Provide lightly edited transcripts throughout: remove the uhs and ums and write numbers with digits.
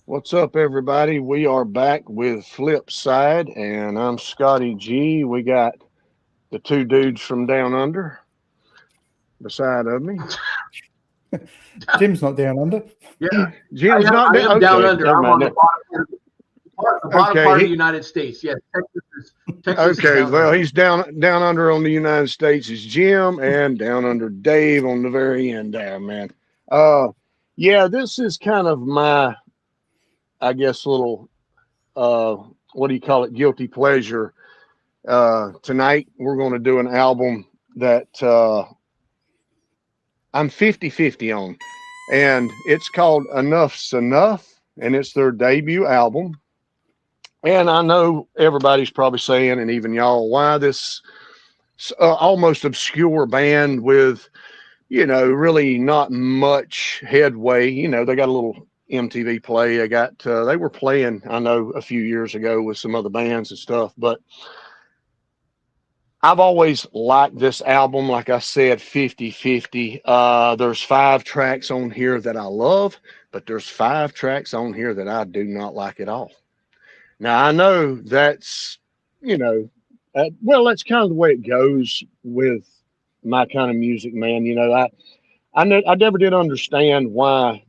What's up, everybody? We are back with Flip Side, and I'm Scotty G. We got the two dudes from down under beside of me. Jim's not down under. Yeah, Jim's not down under. I'm on the bottom part of the United States. Yes, Texas okay, well, he's down under on the United States is Jim, and down under Dave on the very end there, man. Yeah, this is kind of my, I guess, little, what do you call it, guilty pleasure. Tonight, we're going to do an album that I'm 50-50 on, and it's called Enuff Z'Nuff, and it's their debut album. And I know everybody's probably saying, and even y'all, why this almost obscure band with, you know, really not much headway. You know, they got a little MTV play. They were playing, I know, a few years ago with some other bands and stuff, but I've always liked this album. Like I said, 50-50. There's 5 tracks on here that I love, but there's 5 tracks on here that I do not like at all. Now, I know that's, you know, well, that's kind of the way it goes with my kind of music, man. You know, I never did understand why,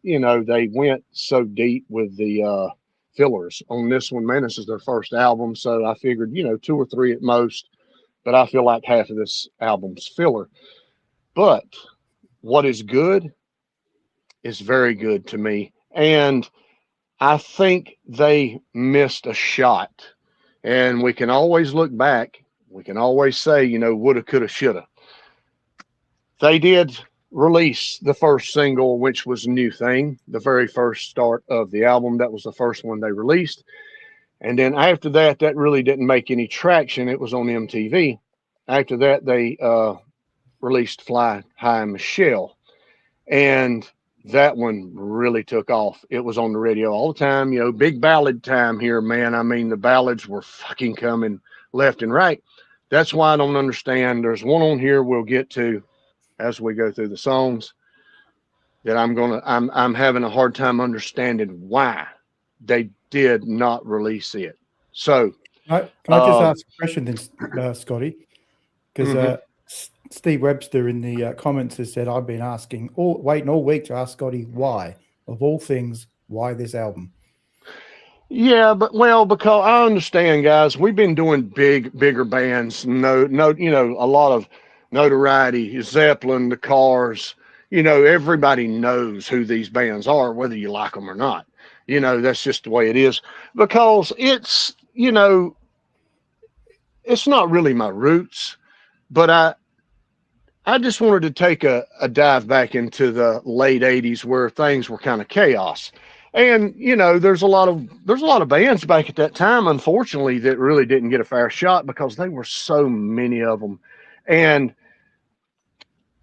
you know, they went so deep with the fillers on this one. Man, this is their first album, so I figured, you know, 2 or 3 at most, but I feel like half of this album's filler. But what is good is very good to me, and I think they missed a shot. And we can always look back. We can always say, you know, woulda, coulda, shoulda. They did release the first single, which was New Thing, the very first start of the album. That was the first one they released. And then after that, that really didn't make any traction. It was on MTV. After that, they released Fly High Michelle. And that one really took off. It was on the radio all the time, you know, big ballad time here, man. I mean, the ballads were fucking coming left and right. That's why I don't understand. There's one on here we'll get to as we go through the songs that I'm having a hard time understanding why they did not release it. So can I just ask a question then, Scotty? Because Steve Webster in the comments has said, I've been waiting all week to ask Scotty why, of all things, why this album? Yeah, because I understand, guys, we've been doing bigger bands, you know, a lot of notoriety, Zeppelin, the Cars, you know, everybody knows who these bands are, whether you like them or not. You know, that's just the way it is, because it's, you know, it's not really my roots, but I just wanted to take a dive back into the late 80s where things were kind of chaos. And, you know, there's a lot of bands back at that time, unfortunately, that really didn't get a fair shot because there were so many of them. And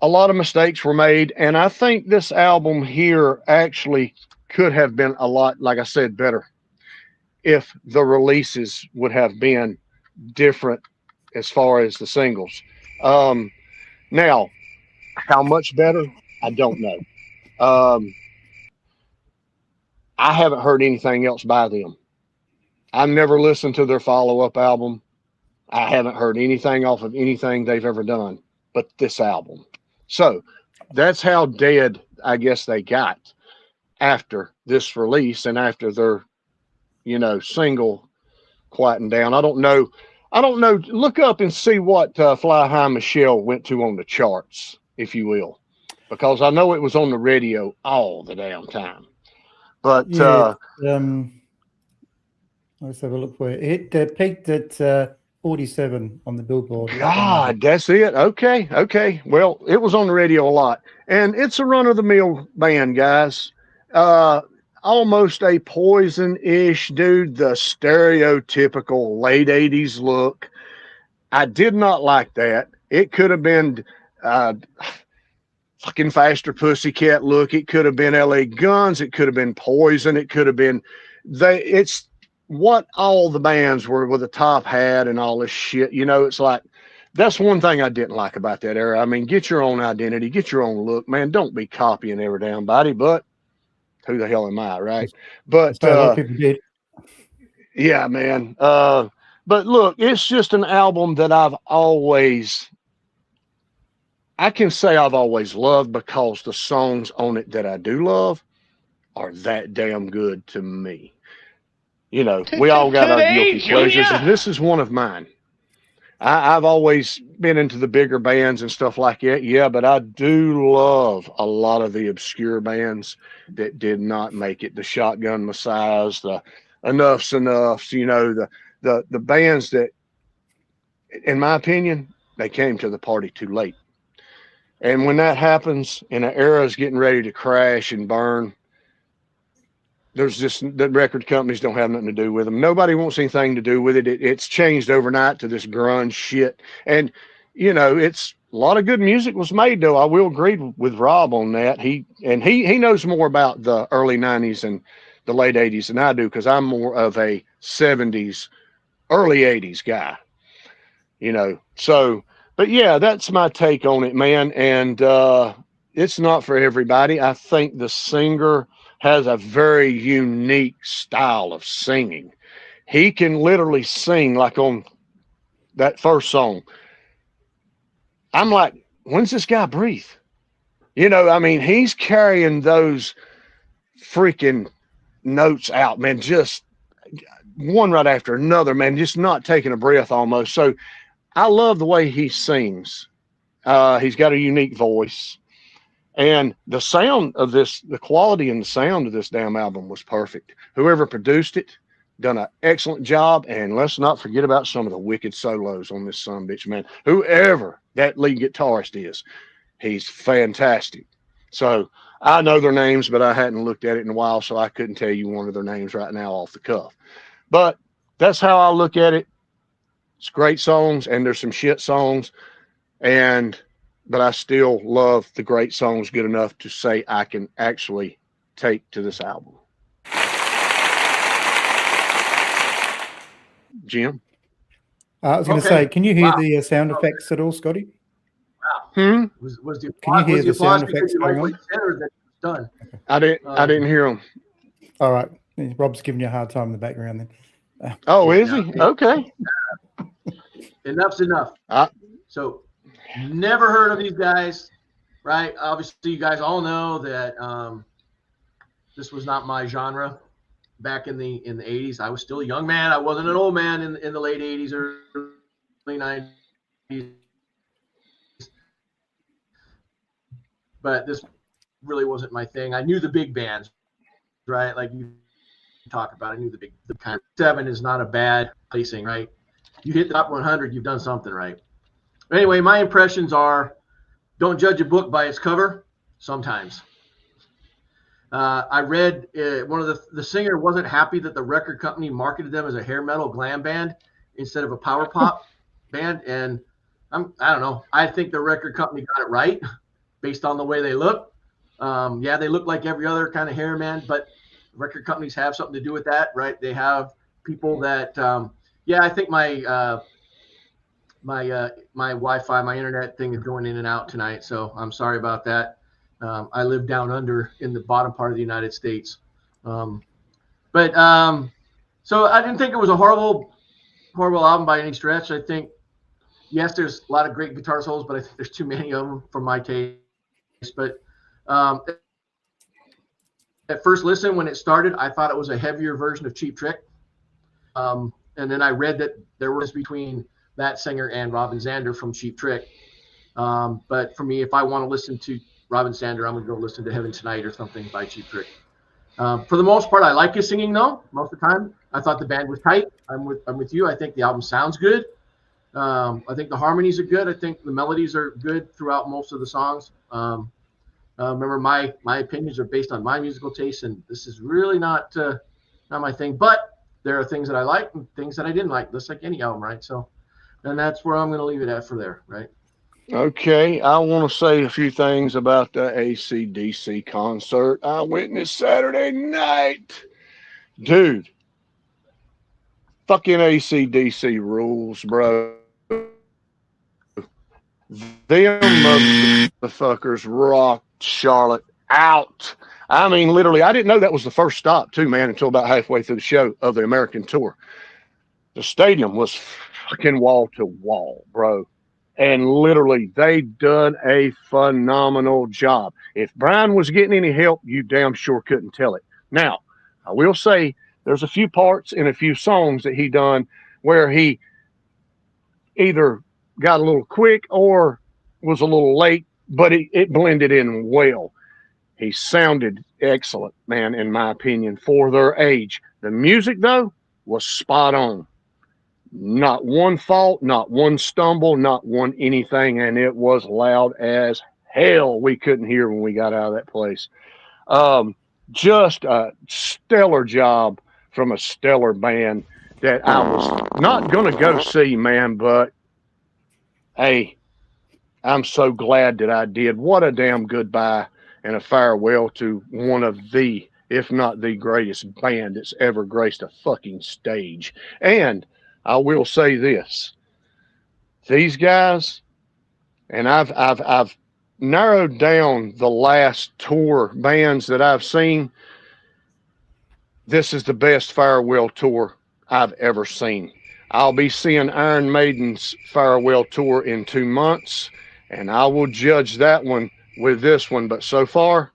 a lot of mistakes were made. And I think this album here actually could have been a lot, like I said, better if the releases would have been different as far as the singles. Now, how much better? I don't know. I haven't heard anything else by them. I've never listened to their follow-up album. I haven't heard anything off of anything they've ever done but this album. So that's how dead, I guess, they got after this release and after their, you know, single quieting down. I don't know. Look up and see what Fly High Michelle went to on the charts, if you will, because I know it was on the radio all the damn time. But let's have a look for it. It peaked at 47 on the Billboard. God, that's it. Okay, okay. Well, it was on the radio a lot, and it's a run-of-the-mill band, guys. Almost a Poison-ish dude, the stereotypical late 80s look. I did not like that. It could have been fucking Faster Pussycat look. It could have been LA Guns. It could have been Poison. It could have been it's what all the bands were with a top hat and all this shit. You know, it's like, that's one thing I didn't like about that era. I mean, get your own identity, get your own look, man. Don't be copying every damn body, but who the hell am I, right? But a lot of people did. Yeah, man. But look, it's just an album that I can say I've always loved, because the songs on it that I do love are that damn good to me. You know, we all got our guilty pleasures, and this is one of mine. I've always been into the bigger bands and stuff like that, yeah, but I do love a lot of the obscure bands that did not make it. The Shotgun Messiahs, the Enuff Z'Nuffs, you know, the bands that, in my opinion, they came to the party too late. And when that happens and an era is getting ready to crash and burn, there's just, the record companies don't have nothing to do with them. Nobody wants anything to do with it. It's changed overnight to this grunge shit. And, you know, it's a lot of good music was made, though. I will agree with Rob on that. He knows more about the early 90s and the late 80s than I do, because I'm more of a 70s, early 80s guy, you know. So, but yeah, that's my take on it, man. And it's not for everybody. I think the singer has a very unique style of singing. He can literally sing, like on that first song. I'm like, when's this guy breathe? You know, I mean, he's carrying those freaking notes out, man, just one right after another, man, just not taking a breath almost. So I love the way he sings. He's got a unique voice. And the sound of this, the quality and the sound of this damn album was perfect. Whoever produced it done an excellent job. And let's not forget about some of the wicked solos on this sumbitch, man. Whoever that lead guitarist is, he's fantastic. So I know their names, but I hadn't looked at it in a while, so I couldn't tell you one of their names right now off the cuff. But that's how I look at it. It's great songs, and there's some shit songs, but I still love the great songs good enough to say I can actually take to this album. Jim? I was going to say, can you hear the sound effects at all, Scotty? Wow. Was the can you hear the sound effects going on? Done. I didn't hear them. All right. Rob's giving you a hard time in the background then. Oh, is he? Okay. Enuff Z'Nuff. So, never heard of these guys, right? Obviously, you guys all know that this was not my genre back in the 80s. I was still a young man. I wasn't an old man in the late 80s or early 90s. But this really wasn't my thing. I knew the big bands, right? Like you talk about, I knew the kind of 7 is not a bad placing, right? You hit the top 100, you've done something right. But anyway, my impressions are, don't judge a book by its cover. Sometimes. I read one of the singer wasn't happy that the record company marketed them as a hair metal glam band instead of a power pop band. And I don't know. I think the record company got it right based on the way they look. Yeah, they look like every other kind of hair man, but record companies have something to do with that, right? They have people that, yeah, I think my Wi-Fi, my internet thing is going in and out tonight, so I'm sorry about that. I live down under in the bottom part of the United States. So I didn't think it was a horrible album by any stretch. I think, yes, there's a lot of great guitar solos, but I think there's too many of them for my taste. But at first listen, when it started, I thought it was a heavier version of Cheap Trick. And then I read that there was between that singer and Robin Zander from Cheap Trick. But for me, if I want to listen to Robin Zander, I'm going to go listen to Heaven Tonight or something by Cheap Trick. For the most part, I like his singing, though. Most of the time, I thought the band was tight. I'm with you. I think the album sounds good. I think the harmonies are good. I think the melodies are good throughout most of the songs. Remember, my opinions are based on my musical taste, and this is really not my thing. But there are things that I like and things that I didn't like, just like any album, right? So, and that's where I'm going to leave it at for there, right? Okay, I want to say a few things about the AC/DC concert I witnessed Saturday night. Dude, fucking AC/DC rules, bro. Them motherfuckers rocked Charlotte out. I mean, literally, I didn't know that was the first stop, too, man, until about halfway through the show of the American tour. The stadium was fucking wall to wall, bro. And literally, they done a phenomenal job. If Brian was getting any help, you damn sure couldn't tell it. Now, I will say there's a few parts in a few songs that he done where he either got a little quick or was a little late, but it blended in well. He sounded excellent, man, in my opinion, for their age. The music, though, was spot on. Not one fault, not one stumble, not one anything, and it was loud as hell. We couldn't hear when we got out of that place. Just a stellar job from a stellar band that I was not going to go see, man, but hey, I'm so glad that I did. What a damn goodbye and a farewell to one of the, if not the greatest band that's ever graced a fucking stage. And I will say this: these guys, and I've narrowed down the last tour bands that I've seen. This is the best farewell tour I've ever seen. I'll be seeing Iron Maiden's farewell tour in 2 months, and I will judge that one with this one. But so far,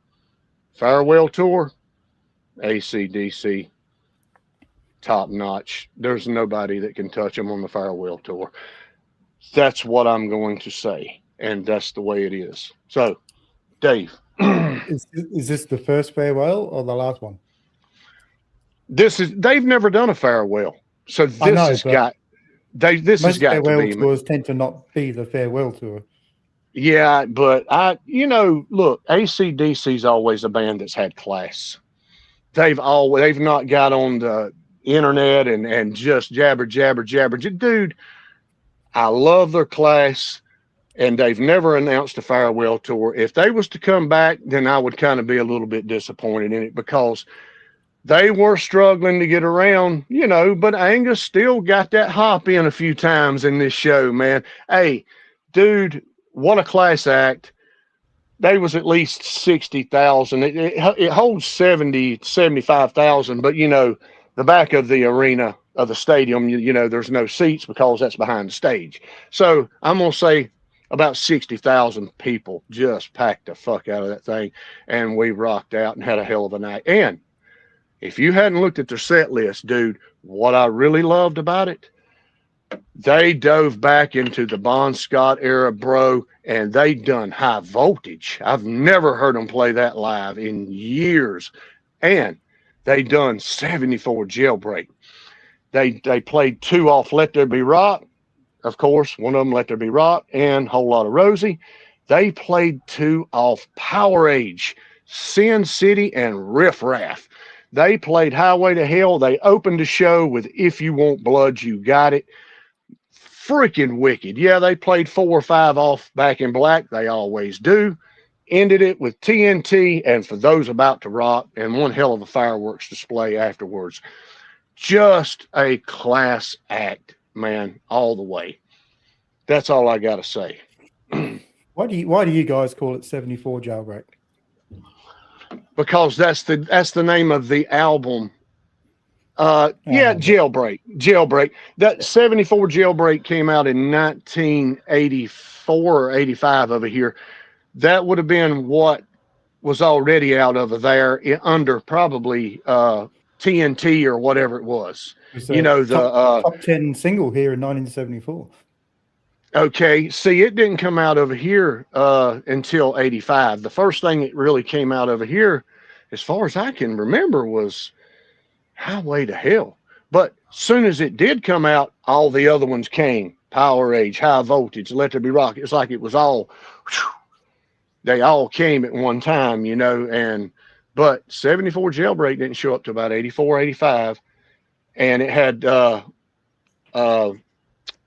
farewell tour, AC/DC, top notch. There's nobody that can touch them on the farewell tour. That's what I'm going to say, and that's the way it is. So, Dave. Is this the first farewell or the last one? They've never done a farewell. So this has got to be. Farewell tours tend to not be the farewell tour. Yeah, but look, AC/DC's always a band that's had class. They've not got on the internet and just jabber. Dude, I love their class, and they've never announced a farewell tour. If they was to come back, then I would kind of be a little bit disappointed in it, because they were struggling to get around, but Angus still got that hop in a few times in this show, man. Hey, dude, what a class act. They was at least 60,000. It holds 75,000, but, the back of the arena of the stadium, there's no seats because that's behind the stage. So I'm going to say about 60,000 people just packed the fuck out of that thing, and we rocked out and had a hell of a night. And if you hadn't looked at their set list, dude, what I really loved about it, they dove back into the Bon Scott era, bro, and they done High Voltage. I've never heard them play that live in years. And they done 74 Jailbreak. They played 2 off Let There Be Rock. Of course, one of them, Let There Be Rock, and Whole Lotta Rosie. They played 2 off Power Age, Sin City, and Riff Raff. They played Highway to Hell. They opened the show with If You Want Blood, You Got It. Freaking wicked. Yeah, they played 4 or 5 off Back in Black. They always do. Ended it with TNT and For Those About to Rock, and one hell of a fireworks display afterwards. Just a class act, man, all the way. That's all I got to say. Why do you guys call it 74 Jailbreak? Because that's the name of the album. Jailbreak. That 74 Jailbreak came out in 1984 or 85 over here. That would have been what was already out of there under probably TNT or whatever it was. Top 10 single here in 1974. Okay, see, it didn't come out over here until 85. The first thing that really came out over here, as far as I can remember, was Highway to Hell. But as soon as it did come out, all the other ones came. Power Age, High Voltage, Let There Be Rock. It's like it was all, they all came at one time, you know. And but 74 Jailbreak didn't show up to about 84, 85. And it had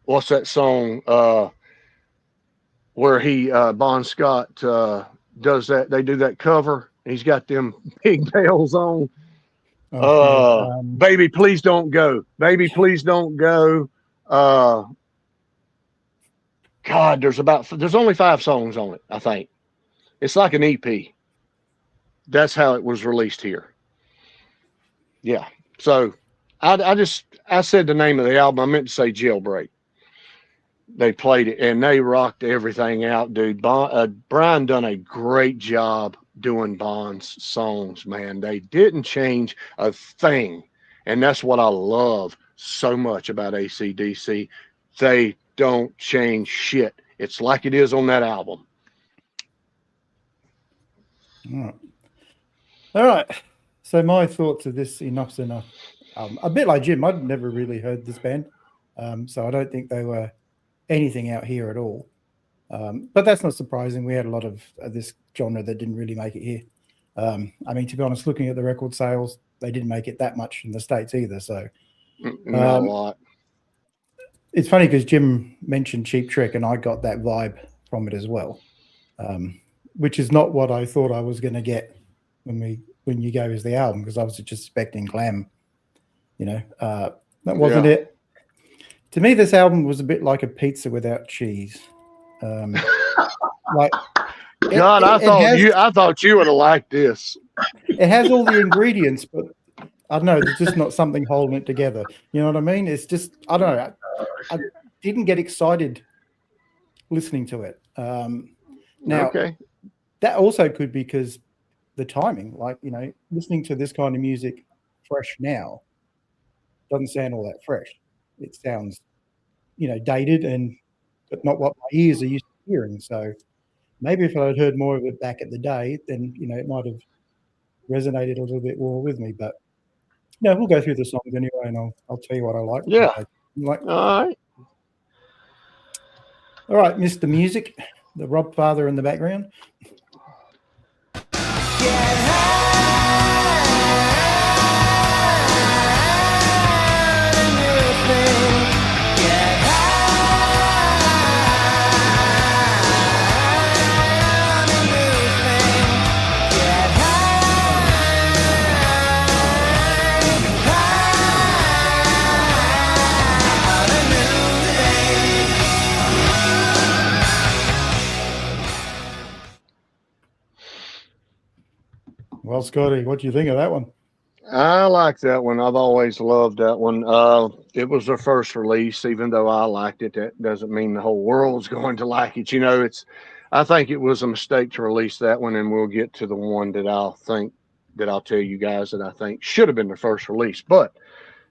what's that song where he Bon Scott does that? They do that cover. He's got them big bells on. Baby, please don't go. Baby, please don't go. God, there's only 5 songs on it, I think. It's like an EP. That's how it was released here. Yeah. So I said the name of the album. I meant to say Jailbreak. They played it and they rocked everything out, dude. Brian done a great job doing Bond's songs, man. They didn't change a thing. And that's what I love so much about AC/DC. They don't change shit. It's like it is on that album. All right. So my thoughts of this Enuff Z'Nuff. A bit like Jim, I'd never really heard this band. So I don't think they were anything out here at all. But that's not surprising. We had a lot of this genre that didn't really make it here. I mean, to be honest, looking at the record sales, they didn't make it that much in the States either. So not a lot. It's funny because Jim mentioned Cheap Trick, and I got that vibe from it as well, which is not what I thought I was going to get when you gave us the album, because I was just expecting glam. You know, that wasn't it. To me, this album was a bit like a pizza without cheese. Like, God, I thought you would have liked this. It has all the ingredients, but I don't know. There's just not something holding it together. You know what I mean? It's just, I don't know. I didn't get excited listening to it. Now, that also could be because the timing, like, you know, listening to this kind of music fresh now doesn't sound all that fresh. It sounds, you know, dated but not what my ears are used to hearing. So maybe if I'd heard more of it back at the day, then, you know, it might have resonated a little bit more with me. But no, we'll go through the songs anyway, and I'll tell you what I like. Yeah. All right, Mr. Music, the Rob Father in the background. Well, Scotty, what do you think of that one? I like that one. I've always loved that one. It was their first release. Even though I liked it, that doesn't mean the whole world's going to like it. You know, I think it was a mistake to release that one, and we'll get to the one that I'll tell you guys that I think should have been their first release. But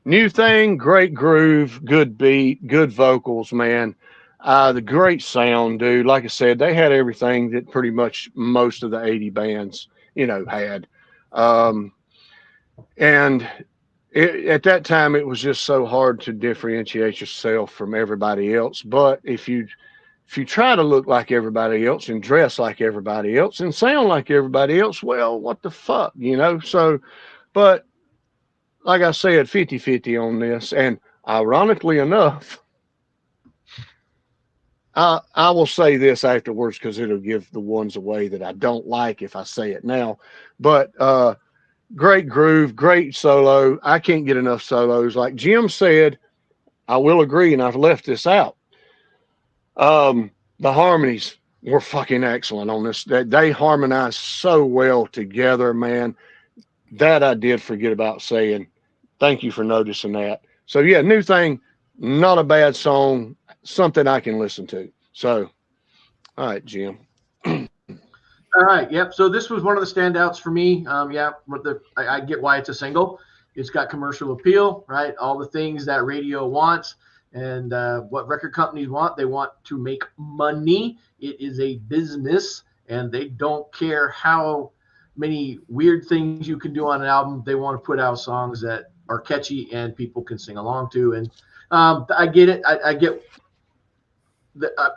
new thing, great groove, good beat, good vocals, man. The great sound, dude. Like I said, they had everything that pretty much most of the 80 bands, you know, had. And at that time, it was just so hard to differentiate yourself from everybody else. But if you try to look like everybody else and dress like everybody else and sound like everybody else, well, what the fuck, you know? So, but like I said, 50-50 on this. And ironically enough, I will say this afterwards because it'll give the ones away that I don't like if I say it now. But great groove, great solo. I can't get enough solos. Like Jim said, I will agree, and I've left this out. The harmonies were fucking excellent on this. They harmonized so well together, man. That I did forget about saying. Thank you for noticing that. So yeah, new thing, not a bad song, something I can listen to. So, all right, Jim. All right. Yep. So this was one of the standouts for me. I get why it's a single. It's got commercial appeal, right? All the things that radio wants and what record companies want. They want to make money. It is a business, and they don't care how many weird things you can do on an album. They want to put out songs that are catchy and people can sing along to. And I get it. I get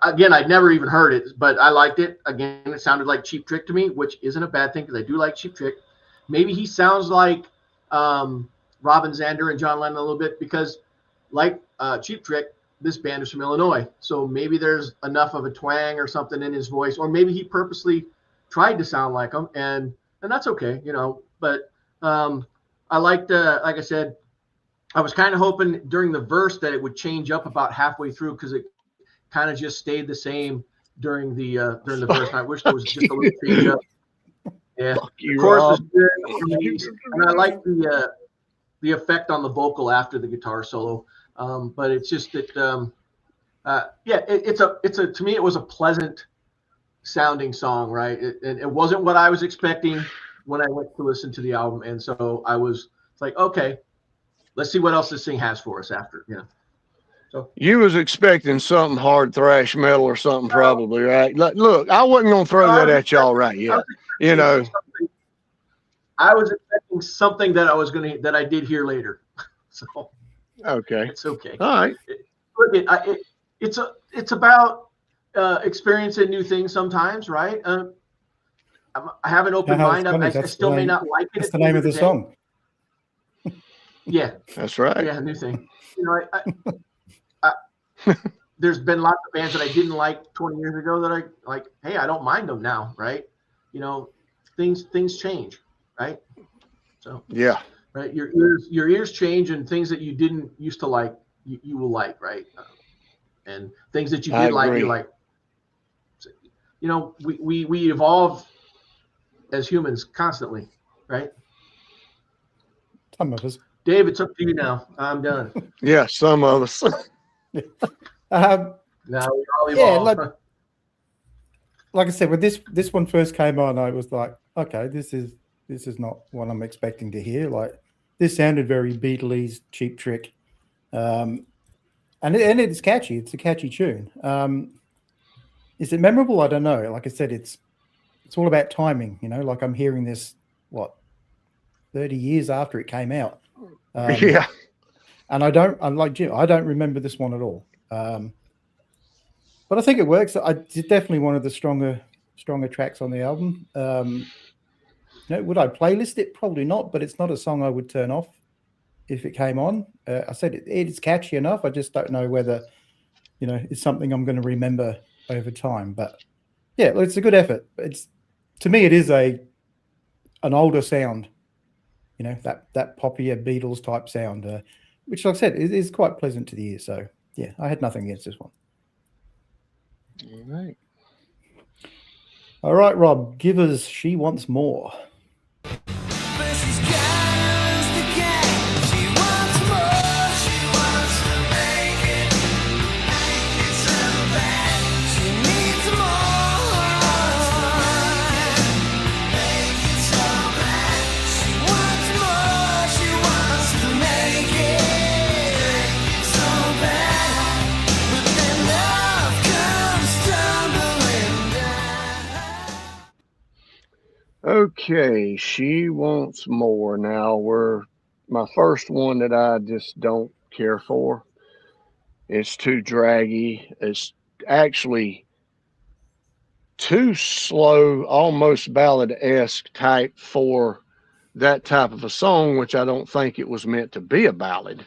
again, I'd never even heard it, but I liked it. Again, it sounded like Cheap Trick to me, which isn't a bad thing because I do like Cheap Trick. Maybe he sounds like Robin Zander and John Lennon a little bit because, like Cheap Trick, this band is from Illinois. So maybe there's enough of a twang or something in his voice, or maybe he purposely tried to sound like him, and that's okay, you know. But I liked, like I said, I was kind of hoping during the verse that it would change up about halfway through because it kind of just stayed the same during the verse. And I wish there was just a little change up. Yeah, of course, and I like the effect on the vocal after the guitar solo. But it's just that, it's a to me it was a pleasant sounding song, right? It wasn't what I was expecting when I went to listen to the album, and so I was like, okay, let's see what else this thing has for us after, you know. So you was expecting something hard thrash metal or something, probably, right? Look, I wasn't gonna throw that at y'all right yet. You know, I was expecting something that I did hear later. So okay, it's okay. All right. It's about experiencing new things sometimes, right? I have an open mind. I still may not like it. That's the name of the song. Yeah, that's right. Yeah, new thing. You know, there's been lots of bands that I didn't like 20 years ago that I like. Hey, I don't mind them now, right? You know, things change, right? So yeah, right. Your ears change, and things that you didn't used to like, you will like, right? And things that you did like, you're like. You know, we evolve as humans constantly, right? Some of us. Dave, it's up to you now. I'm done. Yeah, some of us. Now we all evolve. Yeah, like I said, when this one first came on, I was like, okay, this is not what I'm expecting to hear. Like, this sounded very Beatles, Cheap Trick, and it's catchy. It's a catchy tune. Is it memorable? I don't know. Like I said, it's all about timing. You know, like I'm hearing this 30 years after it came out. Yeah, and I'm like Jim. I don't remember this one at all. But I think it works. It's definitely one of the stronger tracks on the album. You know, would I playlist it? Probably not, but it's not a song I would turn off if it came on. I said it's catchy enough. I just don't know whether, you know, it's something I'm going to remember over time. But yeah, it's a good effort. To me, it is an older sound. You know, that poppier Beatles type sound, which, like I said, is quite pleasant to the ear. So yeah, I had nothing against this one. All right, Rob, give us She Wants More. Okay, She Wants More. Now, my first one that I just don't care for. It's too draggy. It's actually too slow, almost ballad-esque type for that type of a song, which I don't think it was meant to be a ballad.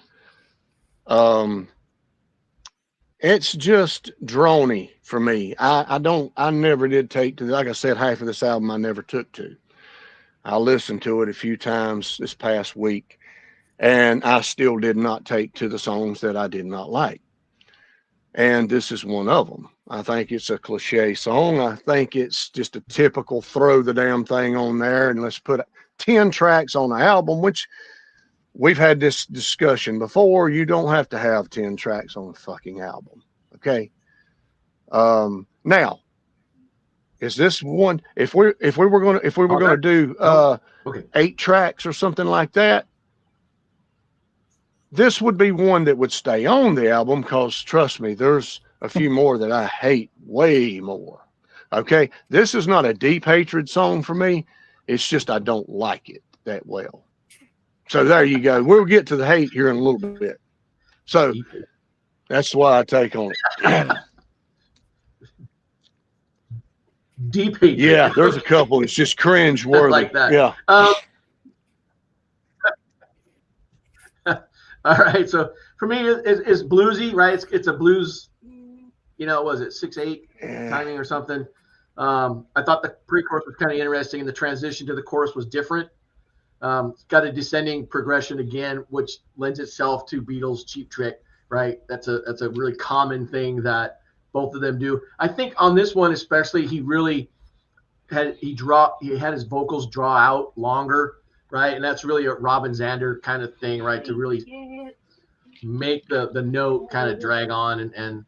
It's just drony for me. I never did take to, like I said, half of this album I never took to. I listened to it a few times this past week, and I still did not take to the songs that I did not like. And this is one of them. I think it's a cliche song. I think it's just a typical throw the damn thing on there and let's put 10 tracks on an album, which we've had this discussion before. You don't have to have 10 tracks on a fucking album. Okay. Now, is this one, if we were going to do 8 tracks or something like that, this would be one that would stay on the album, because trust me, there's a few more that I hate way more. Okay. This is not a deep hatred song for me. It's just, I don't like it that well. So there you go. We'll get to the hate here in a little bit. So that's why I take on it. deep hatred. Yeah, there's a couple. It's just cringe worthy. Like that. Yeah. All right. So for me, it's bluesy, right? It's a blues. Was it 6/8 timing or something? I thought the pre-chorus was kind of interesting, and the transition to the chorus was different. It's got a descending progression again, which lends itself to Beatles' Cheap Trick, right? That's a really common thing that both of them do. I think on this one especially, he really had his vocals draw out longer, right? And that's really a Robin Zander kind of thing, right? To really make the note kind of drag on and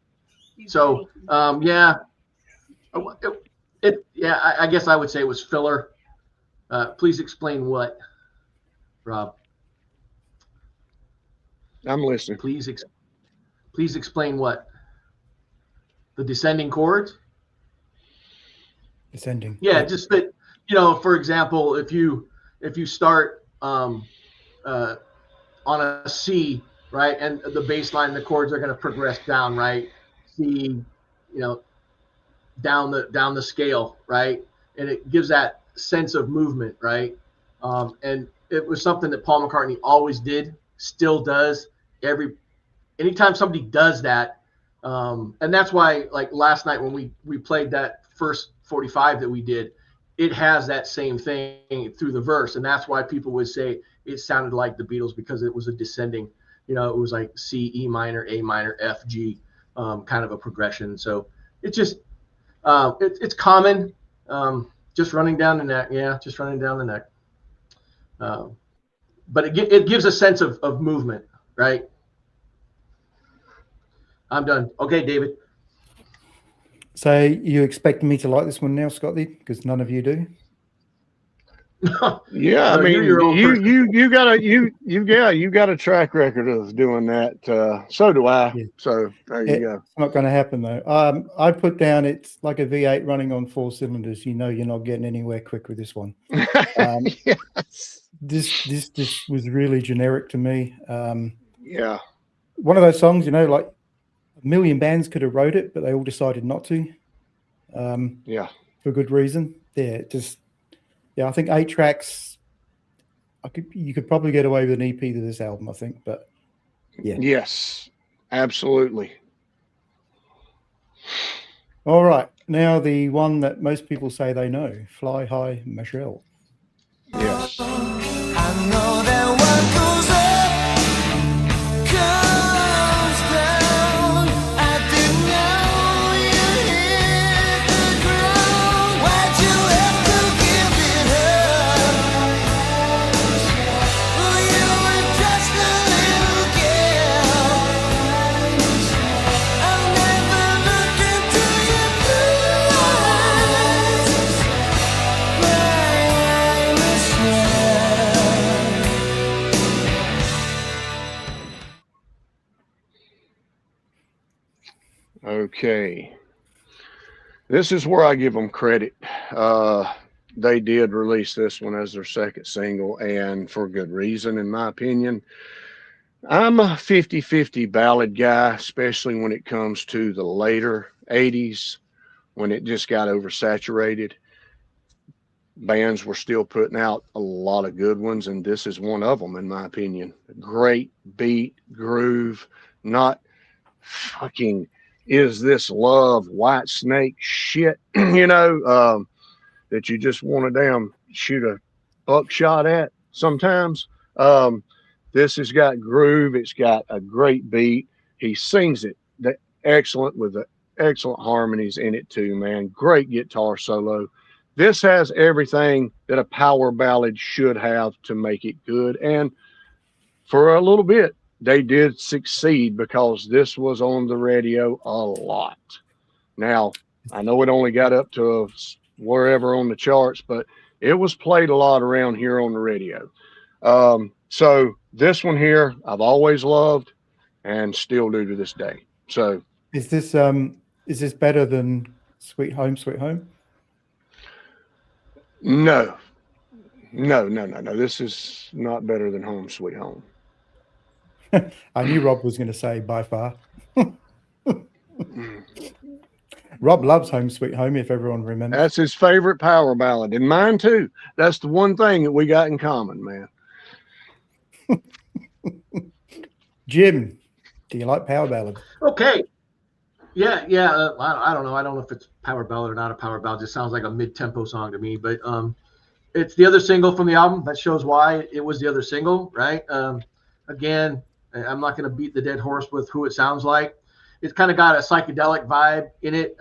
so yeah. I guess I would say it was filler. Please explain what, Rob. I'm listening. Please explain what. The descending chords? Descending. Yeah, just that, for example, if you start on a C, right, and the bass line, the chords are going to progress down, right? C, down the scale, right? And it gives that sense of movement, right? And it was something that Paul McCartney always did, still does. Anytime somebody does that, and that's why, like last night when we played that first 45 that we did, it has that same thing through the verse, and that's why people would say it sounded like the Beatles, because it was a descending, it was like C, E minor, A minor, F, G, kind of a progression. So it just it's common, just running down the neck. Yeah, just running down the neck. But it gives a sense of movement, right? I'm done. Okay, David. So you expecting me to like this one now, Scotty? Because none of you do. Yeah, I mean, you got a track record of doing that. So do I. Yeah. So there you go. It's not going to happen though. I put down it's like a V8 running on 4 cylinders. You're not getting anywhere quick with this one. Yes. This was really generic to me. Yeah. One of those songs, like a million bands could have wrote it, but they all decided not to. Yeah. For good reason. Yeah, I think 8 tracks. You could probably get away with an EP to this album, I think. But yeah. Yes, absolutely. All right, now the one that most people say they know, "Fly High, Michelle." Yes. I know that what goes up comes down. I didn't know you hit the ground. Why'd you have to give it up? Well, you were just a little girl. I'll never look into your blue eyes. Fly, Michelle. Okay. This is where I give them credit. They did release this one as their second single, and for good reason, in my opinion. I'm a 50-50 ballad guy, especially when it comes to the later 80s, when it just got oversaturated. Bands were still putting out a lot of good ones, and this is one of them, in my opinion. Great beat, groove, not fucking "Is This Love" White Snake shit, that you just want to damn shoot a buckshot at sometimes. This has got groove. It's got a great beat. He sings it excellent with the excellent harmonies in it too, man. Great guitar solo. This has everything that a power ballad should have to make it good. And for a little bit, they did succeed because this was on the radio a lot. Now, I know it only got up to wherever on the charts, but it was played a lot around here on the radio. So this one here, I've always loved and still do to this day. So is this better than Sweet Home, Sweet Home? No. This is not better than Home, Sweet Home. I knew Rob was going to say by far. Rob loves Home Sweet Home, if everyone remembers. That's his favorite power ballad, and mine too. That's the one thing that we got in common, man. Jim, do you like power ballads? Okay. Yeah. I don't know. I don't know if it's power ballad or not a power ballad. It just sounds like a mid-tempo song to me. But it's the other single from the album. That shows why it was the other single, right? Again, I'm not going to beat the dead horse with who it sounds like. It's kind of got a psychedelic vibe in it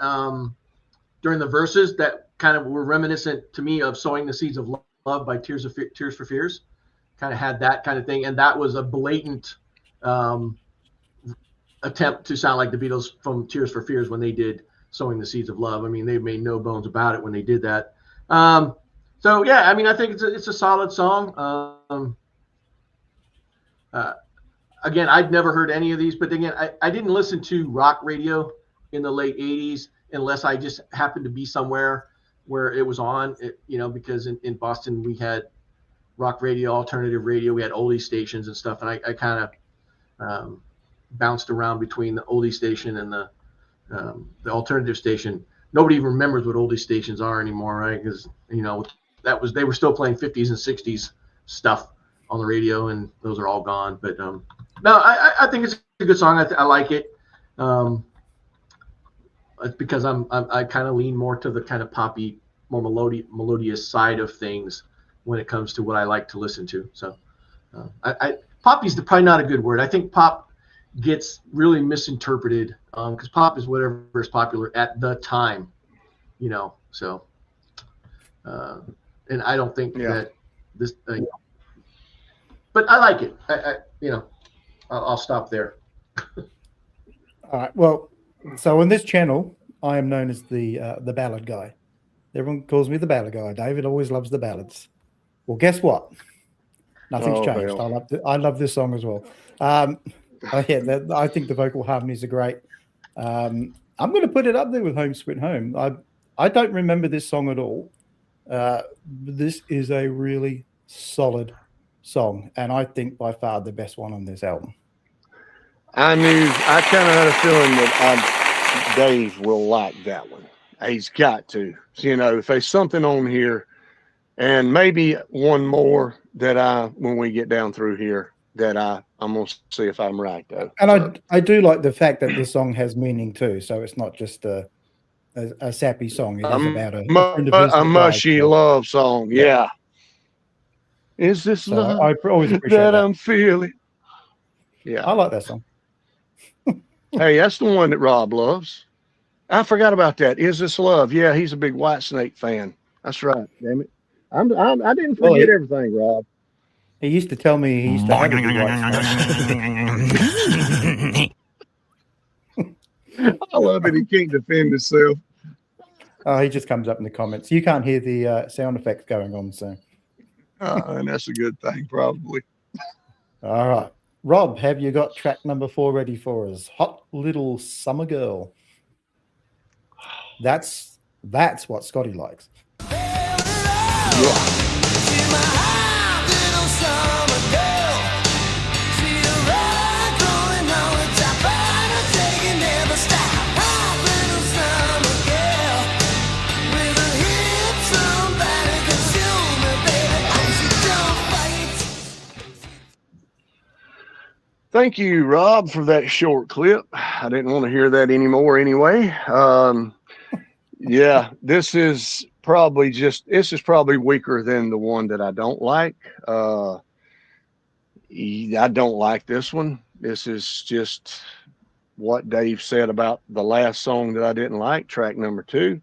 during the verses that kind of were reminiscent to me of "Sowing the Seeds of Love" by Tears for Fears. Kind of had that kind of thing, and that was a blatant attempt to sound like the Beatles from Tears for Fears when they did "Sowing the Seeds of Love." I mean, they made no bones about it when they did that. So yeah, I mean, I think it's a solid song. Again, I'd never heard any of these, but again, I didn't listen to rock radio in the late 80s unless I just happened to be somewhere where it was on, because in Boston we had rock radio, alternative radio, we had oldie stations and stuff. And I kind of bounced around between the oldie station and the alternative station. Nobody even remembers what oldie stations are anymore, right? Because, they were still playing 50s and 60s stuff on the radio, and those are all gone. But no, I think it's a good song. I like it. It's because I kind of lean more to the kind of poppy, more melodious side of things when it comes to what I like to listen to. So poppy's probably not a good word. I think pop gets really misinterpreted because pop is whatever is popular at the time, so and I don't think that this but I like it. I'll stop there. All right. Well, so on this channel, I am known as the ballad guy. Everyone calls me the ballad guy. David always loves the ballads. Well, guess what? Nothing's changed. Hell. I love this song as well. I think the vocal harmonies are great. I'm going to put it up there with Home Sweet Home. I don't remember this song at all. This is a really solid song, and I think by far the best one on this album. I kind of had a feeling that Dave will like that one. He's got to. If there's something on here, and maybe one more that when we get down through here, that I'm going to see if I'm right, though. And I do like the fact that the song has meaning, too, so it's not just a sappy song. It is about a mushy love song, yeah. Is this love I always appreciate that I'm feeling? Yeah. I like that song. Hey, that's the one that Rob loves. I forgot about that. Is This Love? Yeah, he's a big Whitesnake fan. That's right. Damn it. I didn't forget everything, Rob. He used to tell me he used to have a big I love it. He can't defend himself. He just comes up in the comments. You can't hear the sound effects going on, so. And that's a good thing, probably. All right. Rob, have you got track number 4 ready for us? Hot Little Summer Girl. That's what Scotty likes. Yeah. Thank you, Rob, for that short clip. I didn't want to hear that anymore anyway. Yeah, this is probably weaker than the one that I don't like. I don't like this one. This is just what Dave said about the last song that I didn't like, track number 2.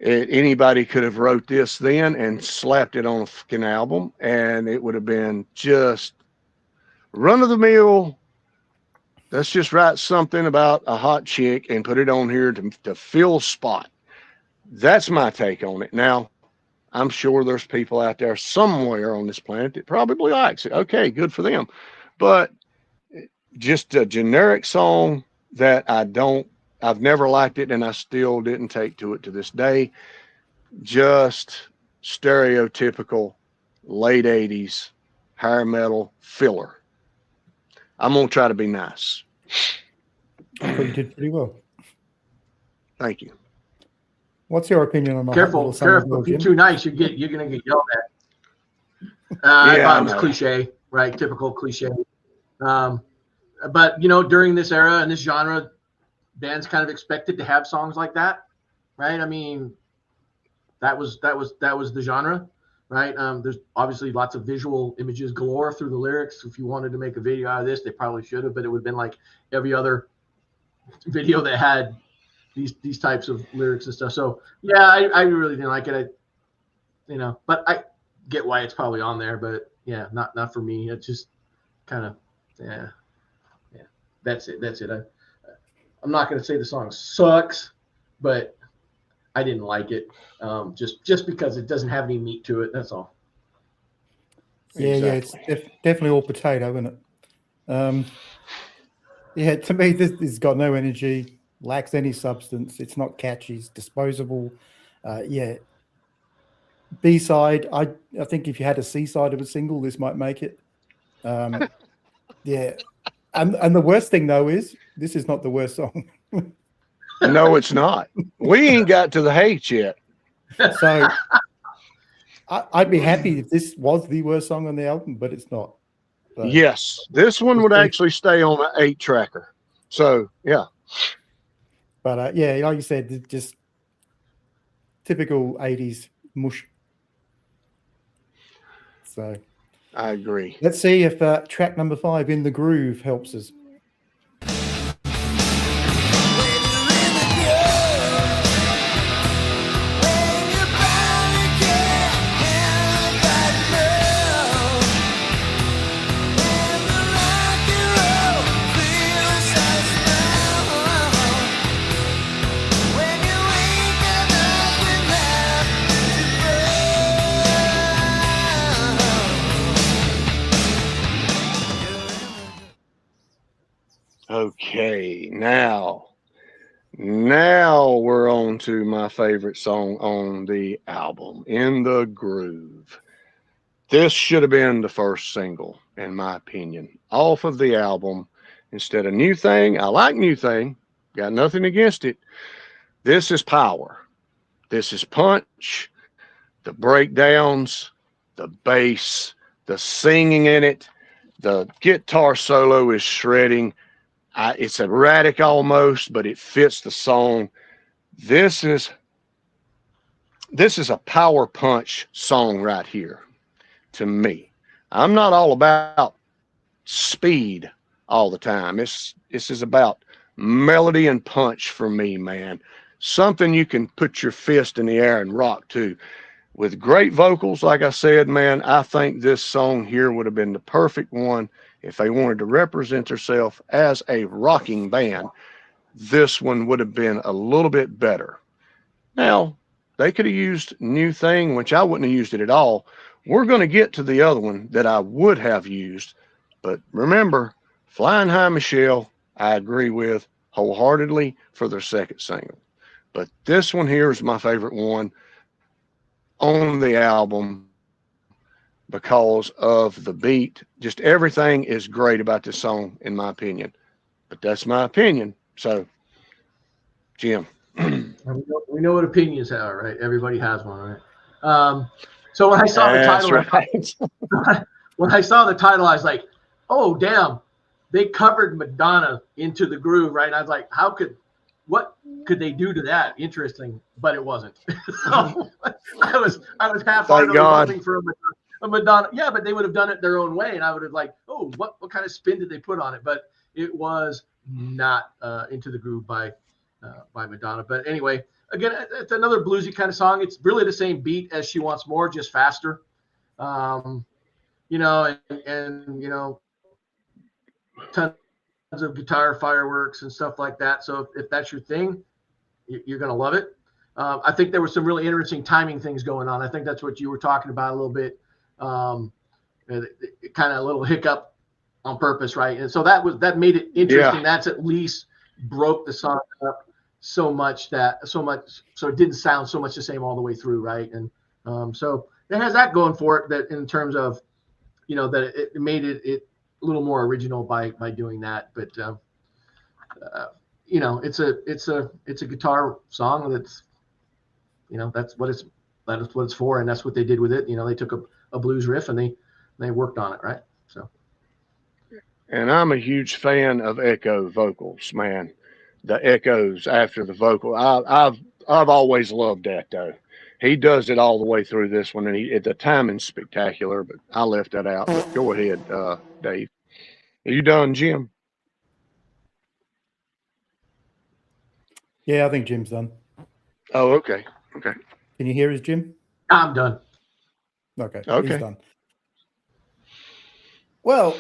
Anybody could have wrote this then and slapped it on a fucking album, and it would have been just run of the mill. Let's just write something about a hot chick and put it on here to fill spot. That's my take on it. Now, I'm sure there's people out there somewhere on this planet that probably likes it. Okay, good for them. But just a generic song that I've never liked it, and I still didn't take to it to this day. Just stereotypical late 80s hair metal filler. I'm going to try to be nice. I thought you did pretty well. Thank you. What's your opinion on my Careful. If you're too nice, you're gonna get yelled at. I thought it was cliche, right? Typical cliche. But during this era and this genre, bands kind of expected to have songs like that, right? I mean, that was the genre, right? There's obviously lots of visual images galore through the lyrics. If you wanted to make a video out of this, they probably should have, but it would have been like every other video that had these types of lyrics and stuff. So yeah, I really didn't like it. But I get why it's probably on there, but yeah, not for me. It's just kind of yeah. That's it. I'm not going to say the song sucks, but I didn't like it. Just because it doesn't have any meat to it. That's all. Yeah, Exactly. yeah, it's definitely all potato, isn't it? Yeah, to me, this has got no energy, lacks any substance. It's not catchy. It's disposable. Yeah. B-side, I think if you had a C-side of a single, this might make it. Yeah. And the worst thing, though, is this is not the worst song. No, it's not. We ain't got to the hate yet. So I'd be happy if this was the worst song on the album, but it's not. So, yes, this one would actually stay on an 8-tracker. So, yeah. But, yeah, like you said, just typical 80s mush. So I agree. let's see if track number 5, In the Groove, helps us. Okay, now we're on to my favorite song on the album, In the Groove. This should have been the first single, in my opinion, off of the album instead of New Thing. I like New Thing, got nothing against it. This is power. This is punch, the breakdowns, the bass, the singing in it, the guitar solo is shredding. It's erratic almost, but it fits the song. This is a power punch song right here to me. I'm not all about speed all the time. This is about melody and punch for me, man. Something you can put your fist in the air and rock to. With great vocals, like I said, man, I think this song here would have been the perfect one if they wanted to represent themselves as a rocking band. This one would have been a little bit better. Now, they could have used New Thing, which I wouldn't have used it at all. We're going to get to the other one that I would have used. But remember, Flying High Michelle, I agree with wholeheartedly for their second single. But this one here is my favorite one on the album because of the beat. Just everything is great about this song, in my opinion. But that's my opinion. So, Jim. We know what opinions are, right? Everybody has one, right? So when I saw the title, when I saw the title, I was like, "Oh, damn! They covered Madonna Into the Groove," right? And I was like, what could they do to that? Interesting, but it wasn't. So I was half-heartedly hoping for a Madonna. Yeah, but they would have done it their own way, and I would have like, oh, what kind of spin did they put on it? But it was not Into the Groove by Madonna. But anyway, again, it's another bluesy kind of song. It's really the same beat as She Wants More, just faster. And tons of guitar fireworks and stuff like that. So if that's your thing, you're going to love it. I think there were some really interesting timing things going on. I think that's what you were talking about a little bit. Kind of a little hiccup on purpose, right? And so that made it interesting. Yeah. That's at least broke the song up so much so it didn't sound so much the same all the way through, right? And so it has that going for it, that in terms of that it made it a little more original by doing that. But you know, it's a guitar song that's, you know, that is what it's for, and that's what they did with it. You know, they took a blues riff and they worked on it, right? So. And I'm a huge fan of echo vocals, man. The echoes after the vocal. I've always loved that though. He does it all the way through this one, and the timing's spectacular. But I left that out. But go ahead, Dave. Are you done, Jim? Yeah, I think Jim's done. Oh, okay. Okay. Can you hear us, Jim? I'm done. Okay. Okay. He's done. Well,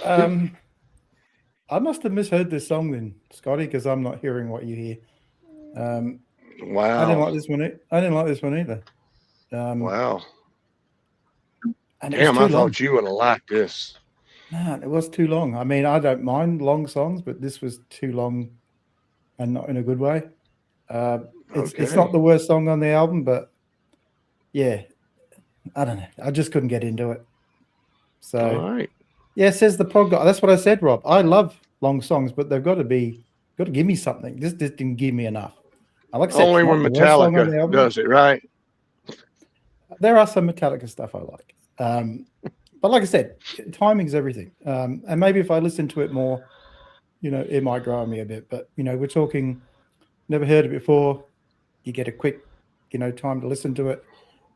I must have misheard this song then, Scotty, because I'm not hearing what you hear. Wow. I didn't like this one. I didn't like this one either. Wow. And Damn, I thought you would have liked this. No, it was too long. I mean, I don't mind long songs, but this was too long and not in a good way. It's not the worst song on the album, but yeah, I don't know. I just couldn't get into it. So, all right. Yeah, says the prog guy. That's what I said, Rob. I love long songs, but they've got to give me something. This just didn't give me enough. I like only when Metallica does it, right? There are some Metallica stuff I like. But like I said, timing's everything. And maybe if I listen to it more, you know, it might grow on me a bit. But, you know, we're talking, never heard it before. You get a quick, you know, time to listen to it.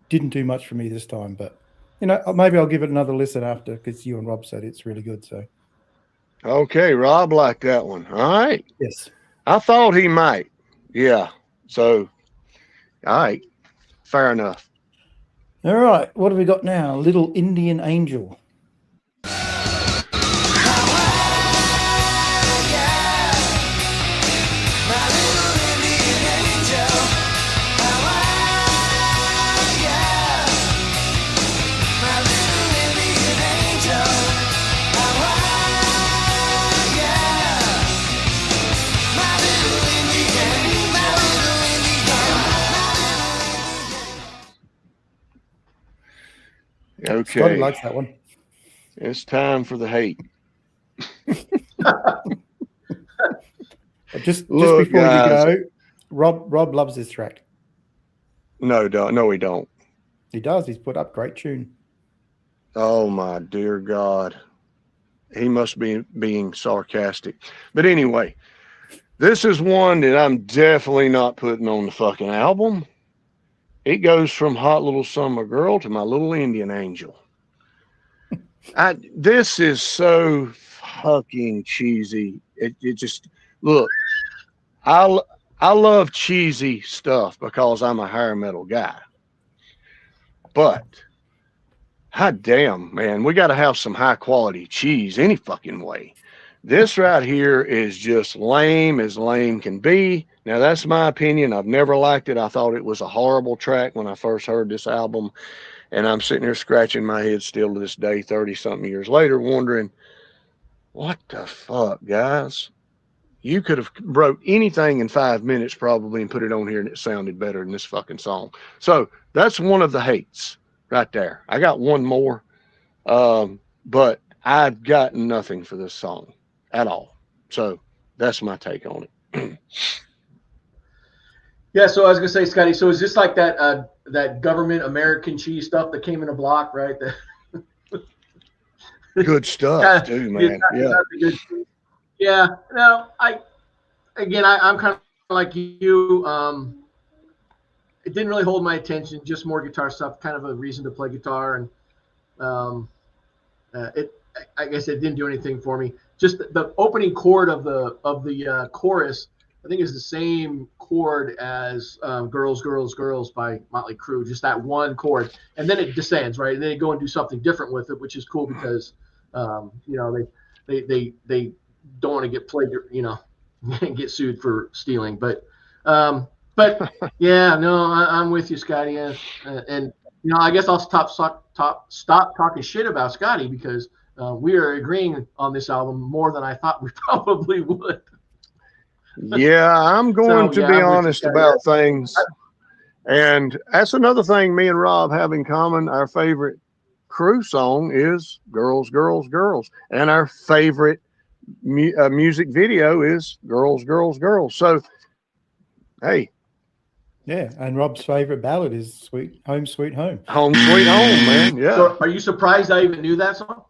Didn't do much for me this time. But, you know, maybe I'll give it another listen after, because you and Rob said it's really good. So. Okay, Rob liked that one. All right. Yes. I thought he might. Yeah. So, all right. Fair enough. All right, what have we got now? Little Indian Angel. Okay. Scotty likes that one. It's time for the hate. Just before guys, you go, Rob loves this track. No, he don't. He does. He's put up great tune. Oh my dear God. He must be being sarcastic. But anyway, this is one that I'm definitely not putting on the fucking album. It goes from Hot Little Summer Girl to My Little Indian Angel. This is so fucking cheesy. It just, look, I love cheesy stuff because I'm a hair metal guy. But, hot damn, man, we got to have some high quality cheese any fucking way. This right here is just lame as lame can be. Now, that's my opinion. I've never liked it. I thought it was a horrible track when I first heard this album. And I'm sitting here scratching my head still to this day, 30-something years later, wondering, what the fuck, guys? You could have wrote anything in 5 minutes probably and put it on here and it sounded better than this fucking song. So that's one of the hates right there. I got one more, but I've got nothing for this song at all. So that's my take on it. Yeah, so I was gonna say, Scotty, so is this like that government American cheese stuff that came in a block, right? Good stuff too, man. Yeah. No, I'm kind of like you. It didn't really hold my attention. Just more guitar stuff, kind of a reason to play guitar, and I guess it didn't do anything for me. Just the opening chord of the chorus, I think, is the same chord as "Girls, Girls, Girls" by Motley Crue. Just that one chord, and then it descends, right? And then they go and do something different with it, which is cool because you know, they don't want to get played, you know, get sued for stealing. But yeah, no, I'm with you, Scotty. And you know, I guess I'll stop talking shit about Scotty because we are agreeing on this album more than I thought we probably would. Yeah, I'm going to be honest about things. And that's another thing me and Rob have in common. Our favorite Crue song is Girls, Girls, Girls. And our favorite music video is girls, girls, girls. So, hey, Yeah, and Rob's favorite ballad is Sweet Home, Sweet Home. Home Sweet Home, man. Yeah. So are you surprised I even knew that song?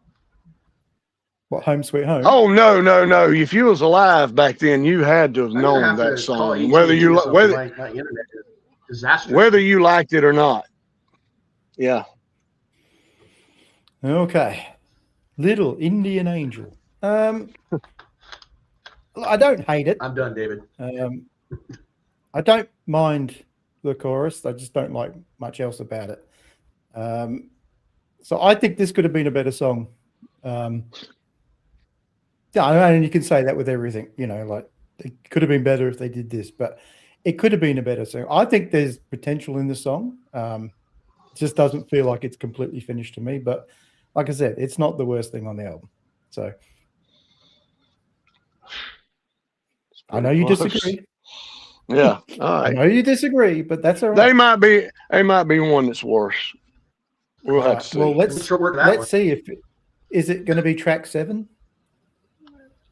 What, Home, Sweet Home? Oh no, no, no! If you was alive back then, you had to have known that song, whether you my internet is disastrous. whether you liked it or not. Yeah. Okay. Little Indian Angel. I don't hate it. I'm done, David. I don't mind the chorus. I just don't like much else about it. So I think this could have been a better song. Yeah, and you can say that with everything, you know, like it could have been better if they did this, but it could have been a better song. I think there's potential in the song. It just doesn't feel like it's completely finished to me, but like I said, it's not the worst thing on the album. So I know you disagree. Yeah. All right. I know you disagree, but that's all right. They might be one that's worse. We'll have to see. Well, let's see if is it going to be track 7?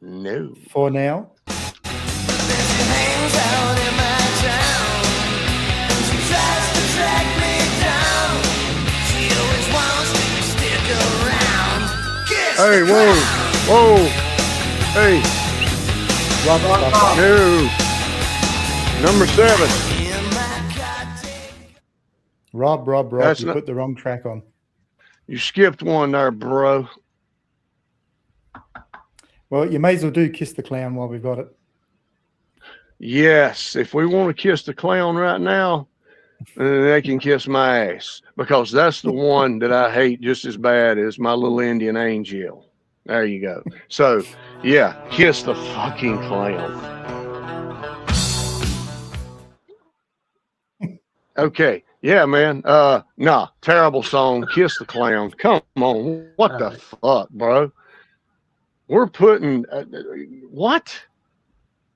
No. For now. Hey, whoa, whoa, hey. No. Number 7. Rob, you put the wrong track on. You skipped one there, bro. Well, you may as well do Kiss the Clown while we've got it. Yes, if we want to kiss the clown right now, they can kiss my ass, because that's the one that I hate just as bad as my little Indian angel. There you go. So, yeah, kiss the fucking clown. Okay. Yeah, man. Nah, terrible song. Kiss the clown. Come on. What the fuck, bro? We're putting what?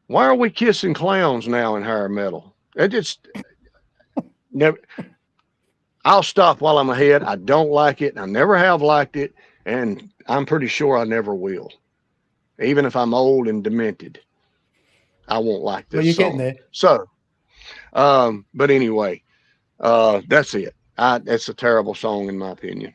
Why are we kissing clowns now in hair metal? It just never. I'll stop while I'm ahead. I don't like it. I never have liked it, and I'm pretty sure I never will. Even if I'm old and demented, I won't like this. Well, you're song. getting there. So, but anyway, that's it. It's a terrible song in my opinion.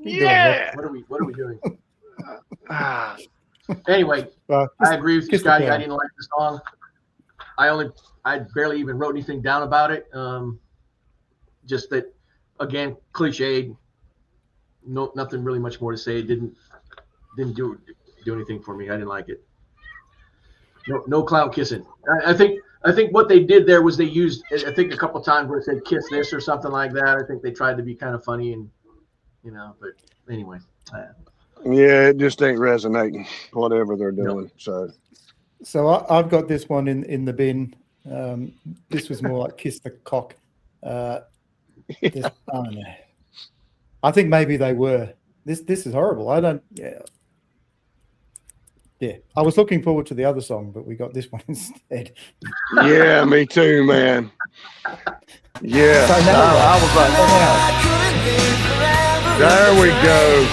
Yeah. What are we doing? Anyway, I agree with you, Scotty. I didn't like the song. I barely even wrote anything down about it. Just that, again, cliched. No, nothing really much more to say. It didn't do anything for me. I didn't like it. No clown kissing. I think what they did there was they used, I think, a couple times where it said "kiss this" or something like that. I think they tried to be kind of funny and, you know, but anyway. Yeah, it just ain't resonating, whatever they're doing. No. So I've got this one in the bin. This was more like Kiss the Cock. I don't know. I think maybe they were. This is horrible. I don't. Yeah. I was looking forward to the other song, but we got this one instead. Yeah, me too, man. Yeah. So now, I was like, there we go.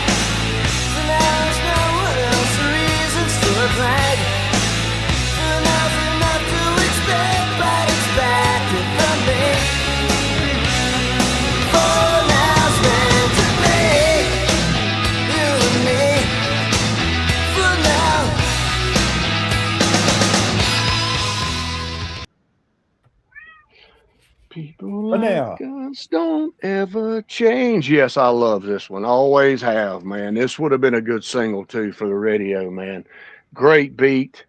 People like us don't ever change. Yes, I love this one. Always have, man. This would have been a good single too for the radio, man. Great beat.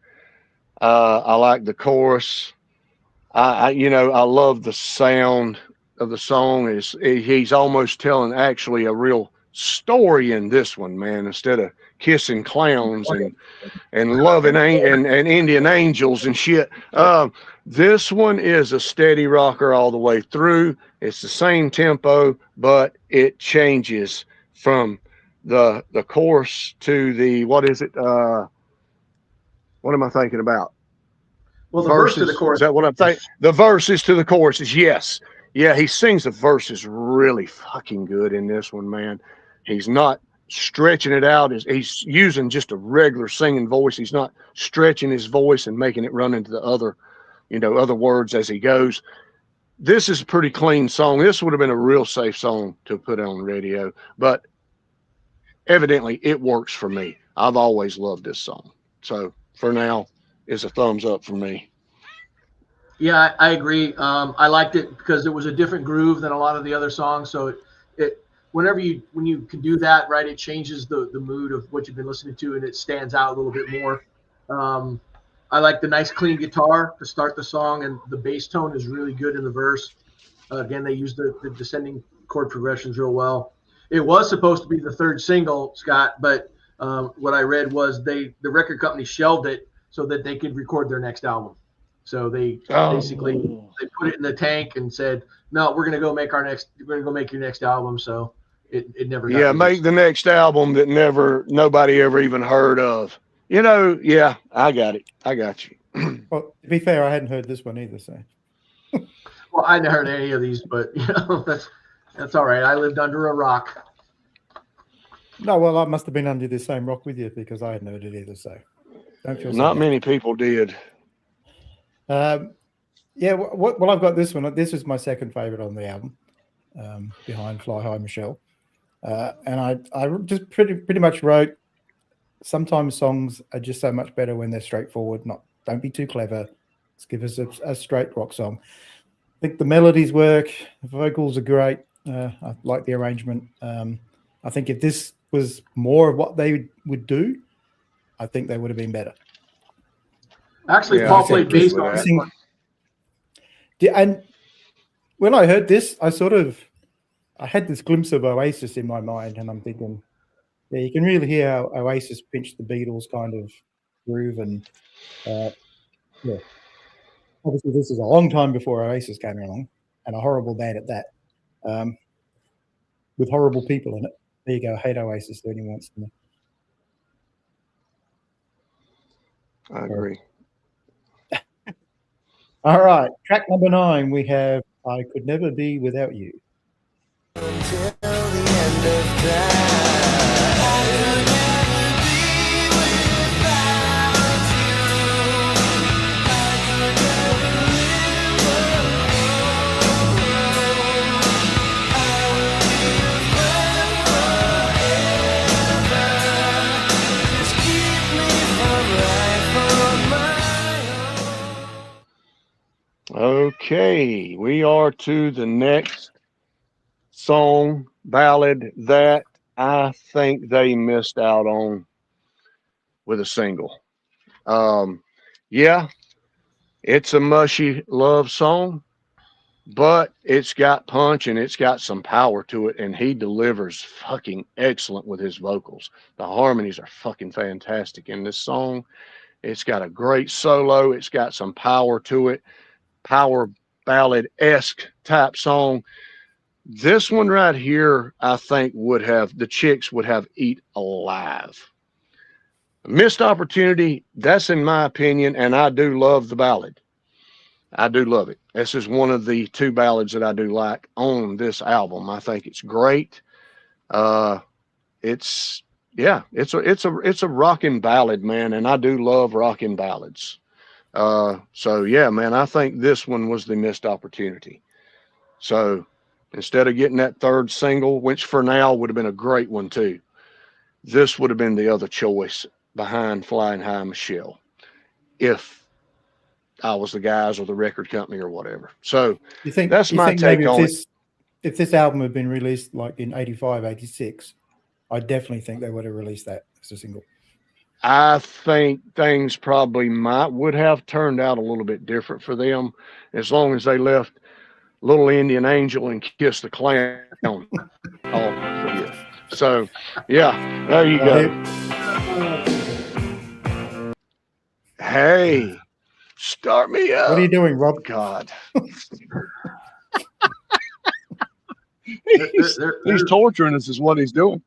I like the chorus. I love the sound of the song. He's almost telling actually a real story in this one, man, instead of kissing clowns and loving and Indian angels and shit. This one is a steady rocker all the way through. It's the same tempo, but it changes from the chorus to the, what is it? What am I thinking about? Well, the verse to the Is chorus. that what I'm thinking? The verses to the choruses, yes. Yeah, he sings the verses really fucking good in this one, man. He's not stretching it out. He's using just a regular singing voice. He's not stretching his voice and making it run into the other, other words as he goes. This is a pretty clean song. This would have been a real safe song to put on radio, but evidently it works for me. I've always loved this song. So for now, it's a thumbs up for me. Yeah, I agree. I liked it because it was a different groove than a lot of the other songs. So when you can do that, right, it changes the mood of what you've been listening to, and it stands out a little bit more. I like the nice clean guitar to start the song, and the bass tone is really good in the verse. Again, they use the descending chord progressions real well. It was supposed to be the third single, Scott, but what I read was the record company shelved it so that they could record their next album. So they basically they put it in the tank and said, "No, we're gonna go make your next album." So it never got released. Make the next album that nobody ever even heard of. Yeah, I got it. I got you. Well, to be fair, I hadn't heard this one either. So, well, I hadn't heard any of these, but that's all right. I lived under a rock. No, well, I must have been under the same rock with you because I hadn't heard it either. So, don't feel not many people did. Yeah, well, I've got this one. This is my second favorite on the album, behind Fly High Michelle. And I just pretty much wrote, sometimes songs are just so much better when they're straightforward. Don't be too clever. Let's give us a straight rock song. I think the melodies work. The vocals are great. I like the arrangement. I think if this was more of what they would do, I think they would have been better. Actually, Paul played bass on this one. And when I heard this, I had this glimpse of Oasis in my mind, and I'm thinking, yeah, you can really hear how Oasis pinched the Beatles kind of groove, and yeah, obviously this is a long time before Oasis came along, and a horrible band at that, with horrible people in it. There you go. I hate Oasis. 30 wants to. I agree. All right, track number 9. We have "I Could Never Be Without You." Until the end of time. Okay, we are to the next song ballad that I think they missed out on with a single. Yeah, it's a mushy love song, but it's got punch and it's got some power to it, and he delivers fucking excellent with his vocals. The harmonies are fucking fantastic in this song. It's got a great solo. It's got some power to it. Power ballad-esque type song. This one right here, I think the Chicks would have eat alive. Missed opportunity, that's in my opinion, and I do love the ballad. I do love it. This is one of the 2 ballads that I do like on this album. I think it's great. It's a rockin' ballad, man, and I do love rockin' ballads. So yeah, man, I think this one was the missed opportunity. So instead of getting that 3rd single, which for now would have been a great one too, this would have been the other choice behind Flying High Michelle, if I was the guys or the record company or whatever. So that's my take on it. If this album had been released like in 85, 86, I definitely think they would have released that as a single. I think things probably would have turned out a little bit different for them, as long as they left Little Indian Angel and Kiss the Clown off for you. So, yeah, there you go. Hey, start me up. What are you doing, Rob? God. He's torturing us is what he's doing.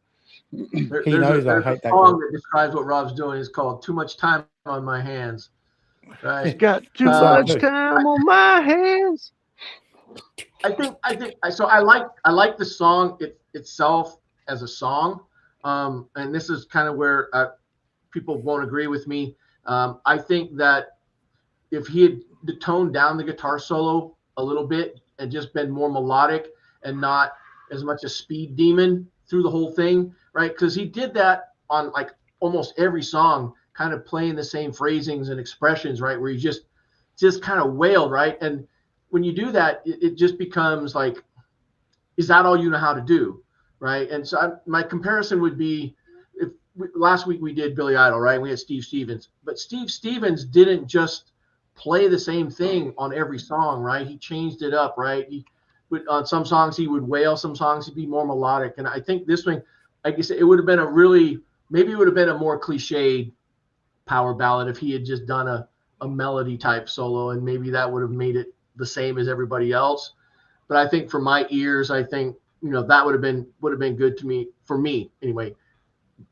He knows I hate that song that describes what Rob's doing. Is called "Too Much Time on My Hands." Right. Got too much time on my hands. I think so. I like the song itself as a song, and this is kind of where people won't agree with me. I think that if he had toned down the guitar solo a little bit and just been more melodic and not as much a speed demon through the whole thing, right? Because he did that on like almost every song, kind of playing the same phrasings and expressions, right? Where he just kind of wailed, right? And when you do that, it just becomes like, is that all you know how to do, right? And so my comparison would be, if last week we did Billy Idol, right? We had Steve Stevens, but Steve Stevens didn't just play the same thing on every song, right? He changed it up, right? He would, on some songs he would wail, some songs he'd be more melodic. And I think this one, I guess it would have been maybe it would have been a more cliched power ballad if he had just done a melody type solo, and maybe that would have made it the same as everybody else. But I think for my ears, I think, that would have been good to me, for me anyway.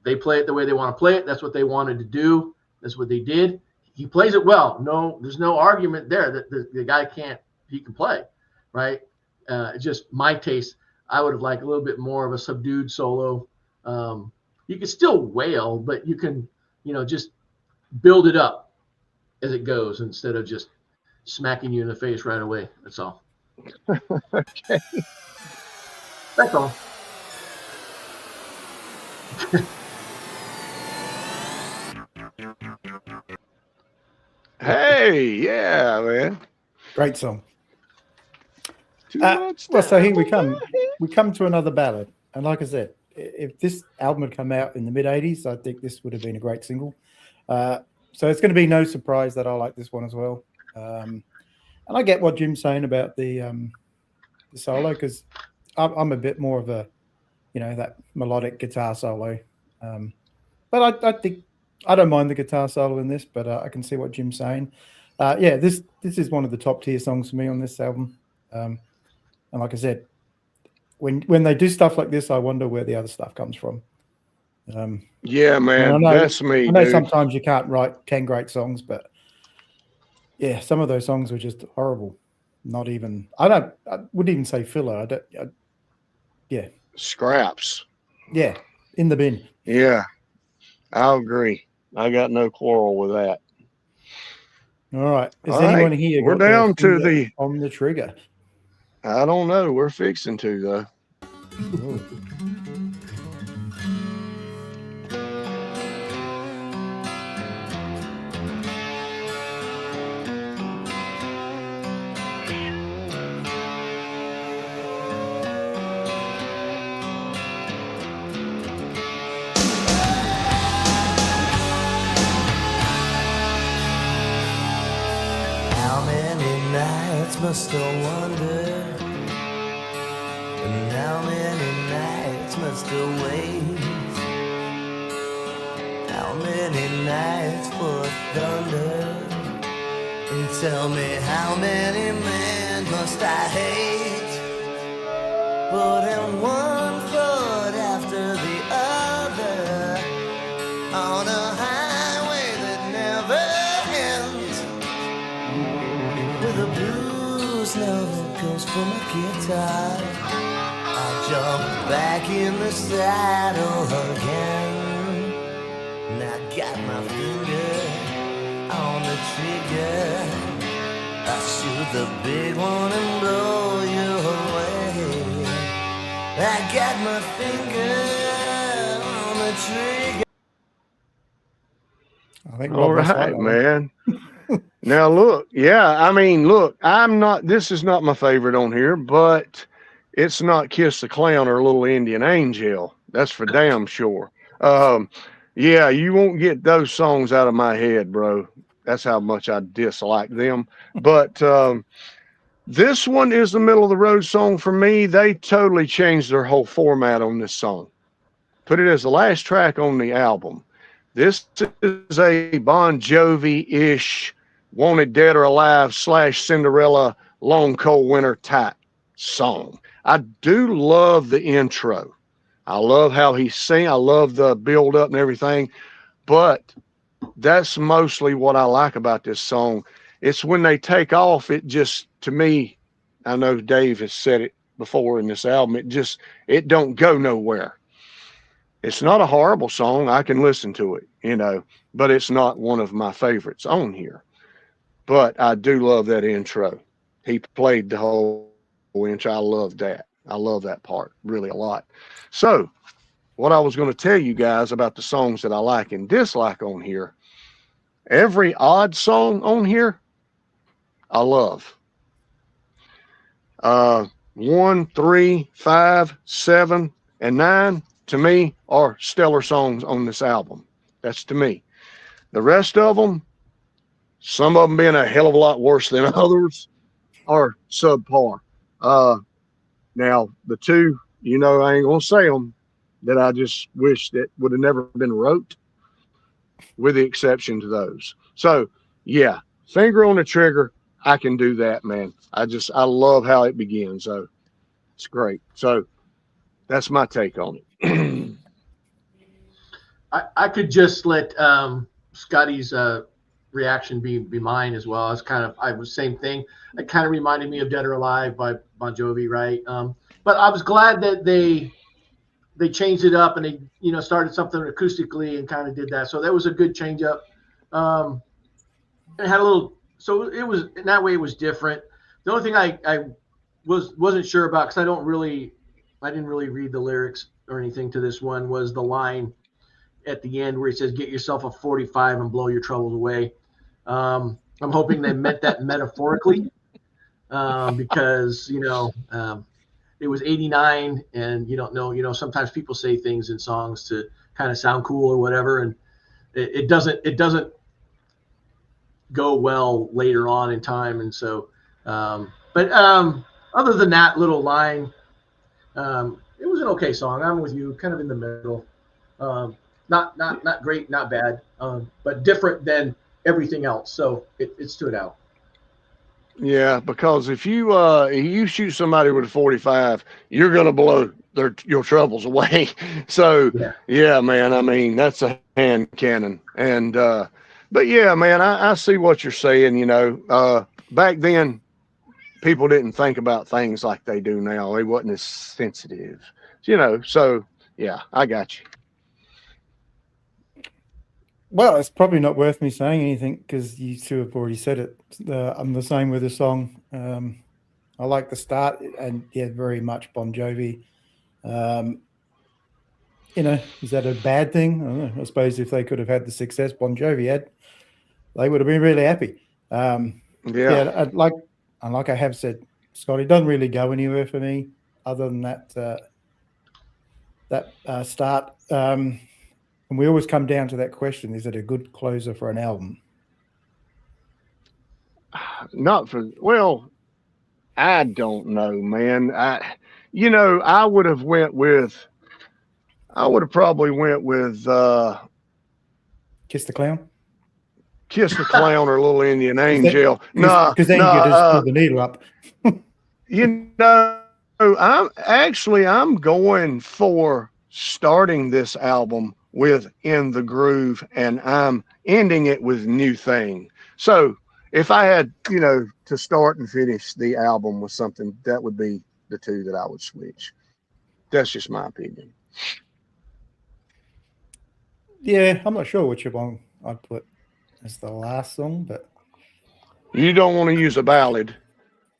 They play it the way they want to play it. That's what they wanted to do. That's what they did. He plays it well. No, there's no argument there that the guy he can play, right? Just my taste. I would have liked a little bit more of a subdued solo. You can still wail, but you can, just build it up as it goes instead of just smacking you in the face right away. That's all. Okay. That's all. Hey, yeah, man. Great song. Well, so here we come. We come to another ballad. And like I said, if this album had come out in the mid-'80s, I think this would have been a great single. So it's going to be no surprise that I like this one as well. And I get what Jim's saying about the solo, because I'm a bit more of a, that melodic guitar solo. But I think I don't mind the guitar solo in this, but I can see what Jim's saying. Yeah, this is one of the top tier songs for me on this album. And like I said, when they do stuff like this, I wonder where the other stuff comes from. Yeah, man, that's me. I know dude. Sometimes you can't write 10 great songs, but yeah, some of those songs were just horrible. Not even, I wouldn't even say filler. Yeah. Scraps. Yeah, in the bin. Yeah, I'll agree. I got no quarrel with that. All right. Is All anyone right, here we're got their down to finger on the trigger? I don't know. We're fixing to, though. Ooh. Must have wondered, and how many nights must have waited, how many nights for thunder, and tell me how many men must I hate, putting one foot after the other on a highway that never ends, with a blue note goes for my guitar. I jump back in the saddle again, and I got my finger on the trigger. I shoot the big one and blow you away. I got my finger on the trigger. I think All right, man. Now, look, this is not my favorite on here, but it's not Kiss the Clown or Little Indian Angel. That's for damn sure. Yeah, you won't get those songs out of my head, bro. That's how much I dislike them. But this one is the middle of the road song for me. They totally changed their whole format on this song. Put it as the last track on the album. This is a Bon Jovi-ish Wanted Dead or Alive / Cinderella Long Cold Winter type song. I do love the intro. I love how he sings. I love the build up and everything. But that's mostly what I like about this song. It's when they take off, it just, to me, I know Dave has said it before in this album, it don't go nowhere. It's not a horrible song. I can listen to it, but it's not one of my favorites on here. But I do love that intro. He played the whole intro. I love that. I love that part really a lot. So, what I was going to tell you guys about the songs that I like and dislike on here, every odd song on here, I love. 1, 3, 5, 7, and 9 to me are stellar songs on this album. That's to me. The rest of them, some of them being a hell of a lot worse than others, are subpar. Now, the two, I ain't going to say them, that I just wish that would have never been wrote, with the exception to those. So, yeah, finger on the trigger, I can do that, man. I love how it begins. So, it's great. So, that's my take on it. I could just let Scotty's reaction be mine as well. I was same thing. It kind of reminded me of Dead or Alive by Bon Jovi, right? But I was glad that they changed it up and they started something acoustically and kind of did that. So that was a good change up. It had a little, so it was in that way it was different. The only thing I wasn't sure about, because I didn't really read the lyrics or anything to this one, was the line at the end where he says, "Get yourself a 45 and blow your troubles away." I'm hoping they meant that metaphorically, because it was 89 and you don't know, sometimes people say things in songs to kind of sound cool or whatever, and it doesn't go well later on in time. And so but other than that little line, it was an okay song. I'm with you, kind of in the middle. Not great, not bad, but different than everything else. So it stood out. Yeah, because if you shoot somebody with a 45, you're gonna blow your troubles away. So yeah, man. I mean, that's a hand cannon. And but yeah, man, I see what you're saying. Back then, people didn't think about things like they do now. They wasn't as sensitive. So yeah, I got you. Well, it's probably not worth me saying anything because you two have already said it. I'm the same with the song. I like the start, and yeah, very much Bon Jovi. Is that a bad thing? I don't know. I suppose if they could have had the success Bon Jovi had, they would have been really happy. Yeah, like I have said, Scott, it doesn't really go anywhere for me other than that start. And we always come down to that question: is it a good closer for an album? Well, I don't know, man. I would have probably went with Kiss the Clown. Kiss the Clown or Little Indian Angel. No, because then you could just pull the needle up. I'm going for starting this album with In the Groove, and I'm ending it with New Thing. So if I had, to start and finish the album with something, that would be the two that I would switch. That's just my opinion. Yeah, I'm not sure which one I'd put as the last song, but you don't want to use a ballad.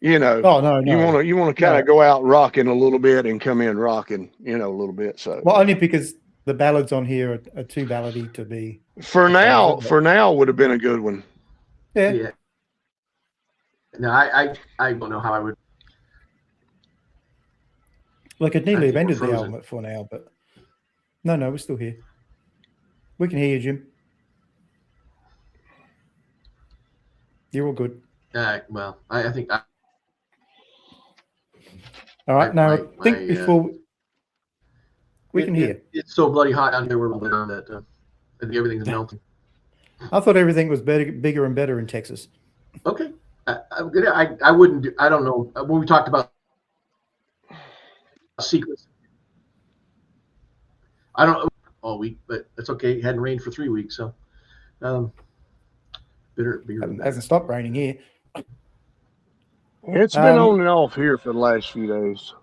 Oh no. You want to kind of go out rocking a little bit and come in rocking, a little bit. So only because the ballads on here are too ballady to be. For now would have been a good one. Yeah. No, I don't know how I would. Like I'd nearly have ended the album for now, but no, we're still here. We can hear you, Jim. You're all good. Well, I think. All right. Now, I think before we can hear. It's so bloody hot down here where we're on that I think everything's melting. I thought everything was bigger and better in Texas. Okay. I wouldn't do, I don't know. When we talked about secrets, I don't know all week, but it's okay. It hadn't rained for 3 weeks. So Bigger than that. Hasn't stopped raining here. It's been on and off here for the last few days.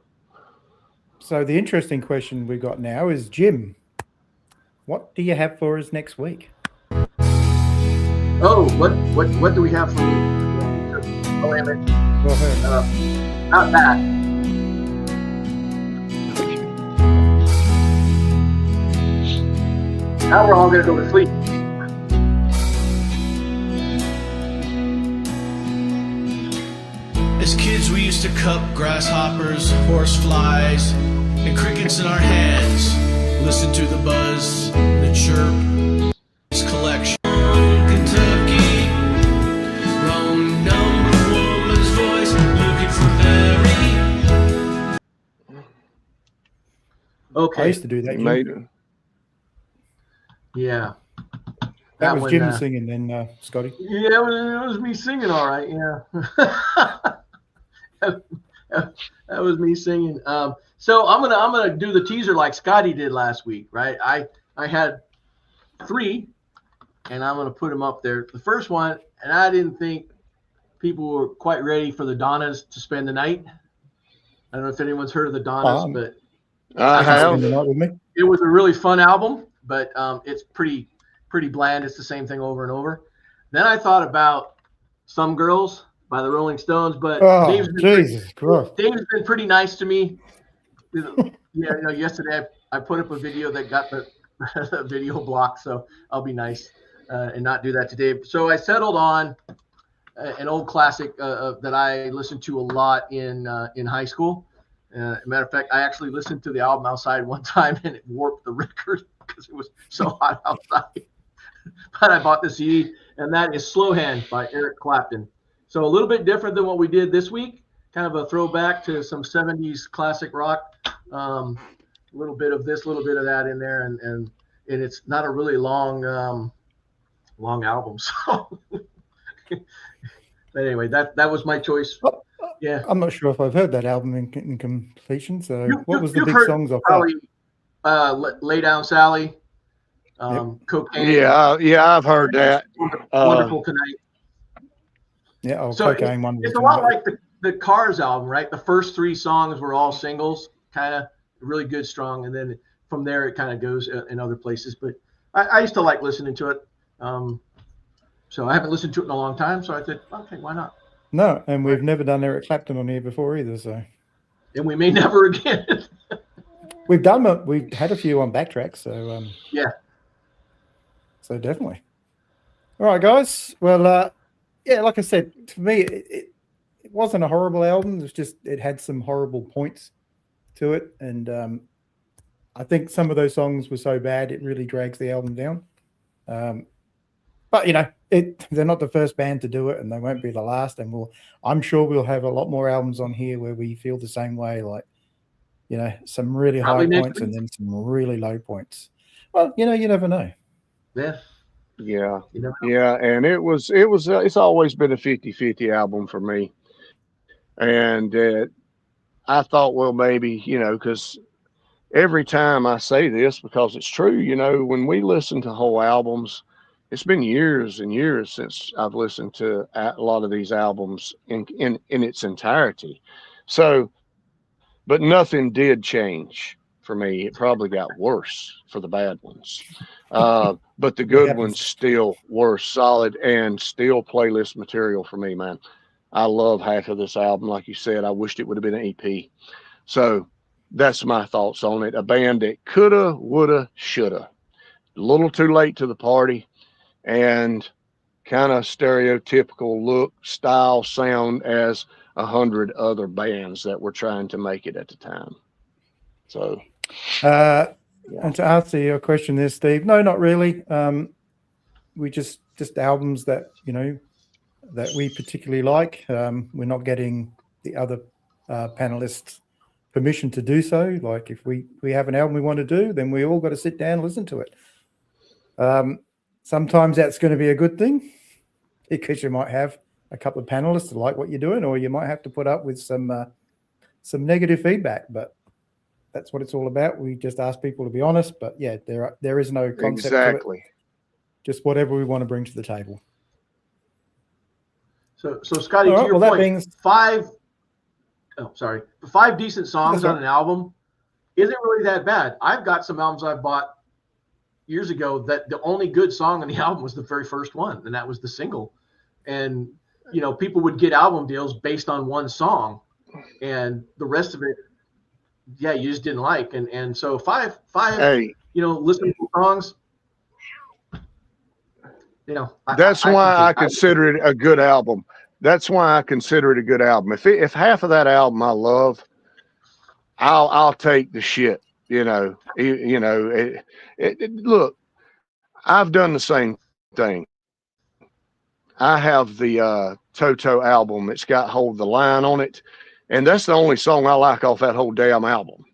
So the interesting question we got now is, Jim, what do you have for us next week? Oh, what do we have for me? Oh, wait a minute. Go ahead. Not that. Now we're all gonna go to sleep. As kids, we used to cup grasshoppers, horseflies, and crickets in our hands. Listen to the buzz, the chirp, its collection. Kentucky, wrong number, woman's voice, looking for Mary. Okay. I used to do that. Jim. Yeah. That was one, Jim singing then, Scotty. Yeah, it was me singing, all right. Yeah. That was me singing. So I'm gonna do the teaser like Scotty did last week, right? I had 3, and I'm gonna put them up there. The first one, and I didn't think people were quite ready for the Donnas to spend the night. I don't know if anyone's heard of the Donnas, but I have. Spend the night with me. it was a really fun album, but it's pretty bland. It's the same thing over and over. Then I thought about Some Girls by the Rolling Stones, but Dave's been pretty nice to me. Yesterday I put up a video that got the video blocked, so I'll be nice and not do that to Dave. So I settled on an old classic that I listened to a lot in high school. Matter of fact, I actually listened to the album outside one time, and it warped the record because it was so hot outside. But I bought the CD, and that is Slow Hand by Eric Clapton. So a little bit different than what we did this week, kind of a throwback to some 70s classic rock. A little bit of this, a little bit of that in there, and it's not a really long album. So but anyway, that was my choice. Yeah, I'm not sure if I've heard that album in completion. So what was the big songs off that? Lay Down Sally, Cocaine. Yeah, I've heard that. Wonderful Tonight. Yeah, so Cocaine one. It's a lot like the Cars album, right? The first 3 songs were all singles, kind of really good, strong, and then from there it kind of goes in other places. But I used to like listening to it. So I haven't listened to it in a long time, so I said, okay, why not? No, and we've never done Eric Clapton on here before either, so. And we may never again. We've had a few on Backtrack, so yeah. So definitely. All right, guys. Well, yeah, like I said, to me, it wasn't a horrible album. It was just it had some horrible points to it, and I think some of those songs were so bad it really drags the album down. But they're not the first band to do it, and they won't be the last. And I'm sure we'll have a lot more albums on here where we feel the same way, like some really high points and then some really low points. Well, you never know. Yeah, and it's always been a 50-50 album for me. And I thought, well, maybe because every time I say this, because it's true, when we listen to whole albums. It's been years and years since I've listened to a lot of these albums in its entirety. So, but nothing did change for me. It probably got worse for the bad ones. But the good ones still were solid and still playlist material for me, man. I love half of this album. Like you said, I wished it would have been an EP. So that's my thoughts on it. A band that coulda, woulda, shoulda. A little too late to the party. And kind of stereotypical look, style, sound as 100 other bands that were trying to make it at the time. So, and to answer your question there, Steve, no, not really. We just albums that that we particularly like. We're not getting the other panelists permission to do so. Like if we have an album we want to do, then we all got to sit down and listen to it. Sometimes that's going to be a good thing because you might have a couple of panelists that like what you're doing, or you might have to put up with some negative feedback. But that's what it's all about. We just ask people to be honest. But yeah, there is no concept exactly. to it. just whatever we want to bring to the table. So Scotty, to your point, five decent songs on an album isn't really that bad. I've got some albums I bought years ago that the only good song on the album was the very first one, and that was the single. And people would get album deals based on one song, and the rest of it, you just didn't like. And so five listenable songs. That's why I consider it a good album. That's why I consider it a good album. If half of that album I love, I'll take the shit. Look, I've done the same thing. I have the Toto album. It's got Hold the Line on it, and that's the only song I like off that whole damn album.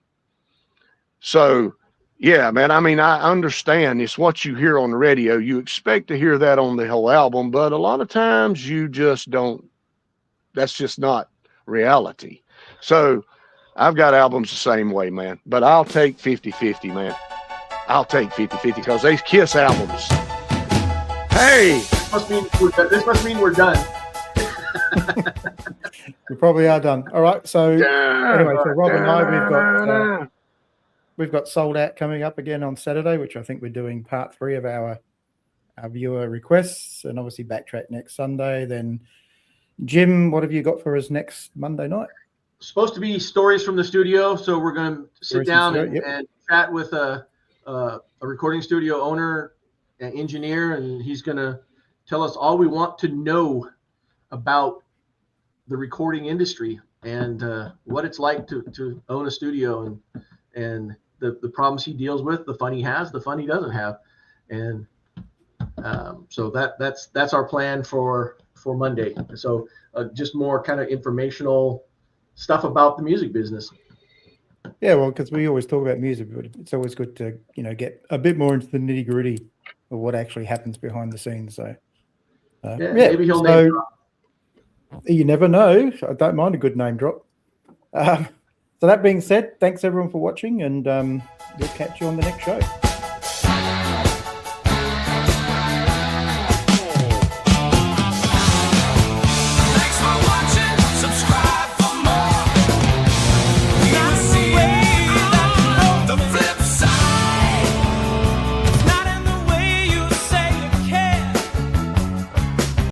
So, yeah, man, I mean, I understand it's what you hear on the radio. You expect to hear that on the whole album, but a lot of times you just don't. That's just not reality. So I've got albums the same way, man, but I'll take 50-50, man. I'll take 50-50 because they Kiss albums. Hey! This must mean we're done. We probably are done. All right. So anyway, so Rob and I, we've got Sold Out coming up again on Saturday, which I think we're doing part 3 of our viewer requests, and obviously Backtrack next Sunday. Then Jim, what have you got for us next Monday night? Supposed to be stories from the studio, so we're going to sit down and chat with a recording studio owner, an engineer, and he's going to tell us all we want to know about the recording industry and what it's like to own a studio and the problems he deals with, the fun he has, the fun he doesn't have. And so that's our plan for Monday. So just more kind of informational stuff about the music business. Yeah, well, because we always talk about music, but it's always good to get a bit more into the nitty gritty of what actually happens behind the scenes. So maybe he'll name drop. You never know. I don't mind a good name drop. So that being said, thanks everyone for watching, and we'll catch you on the next show.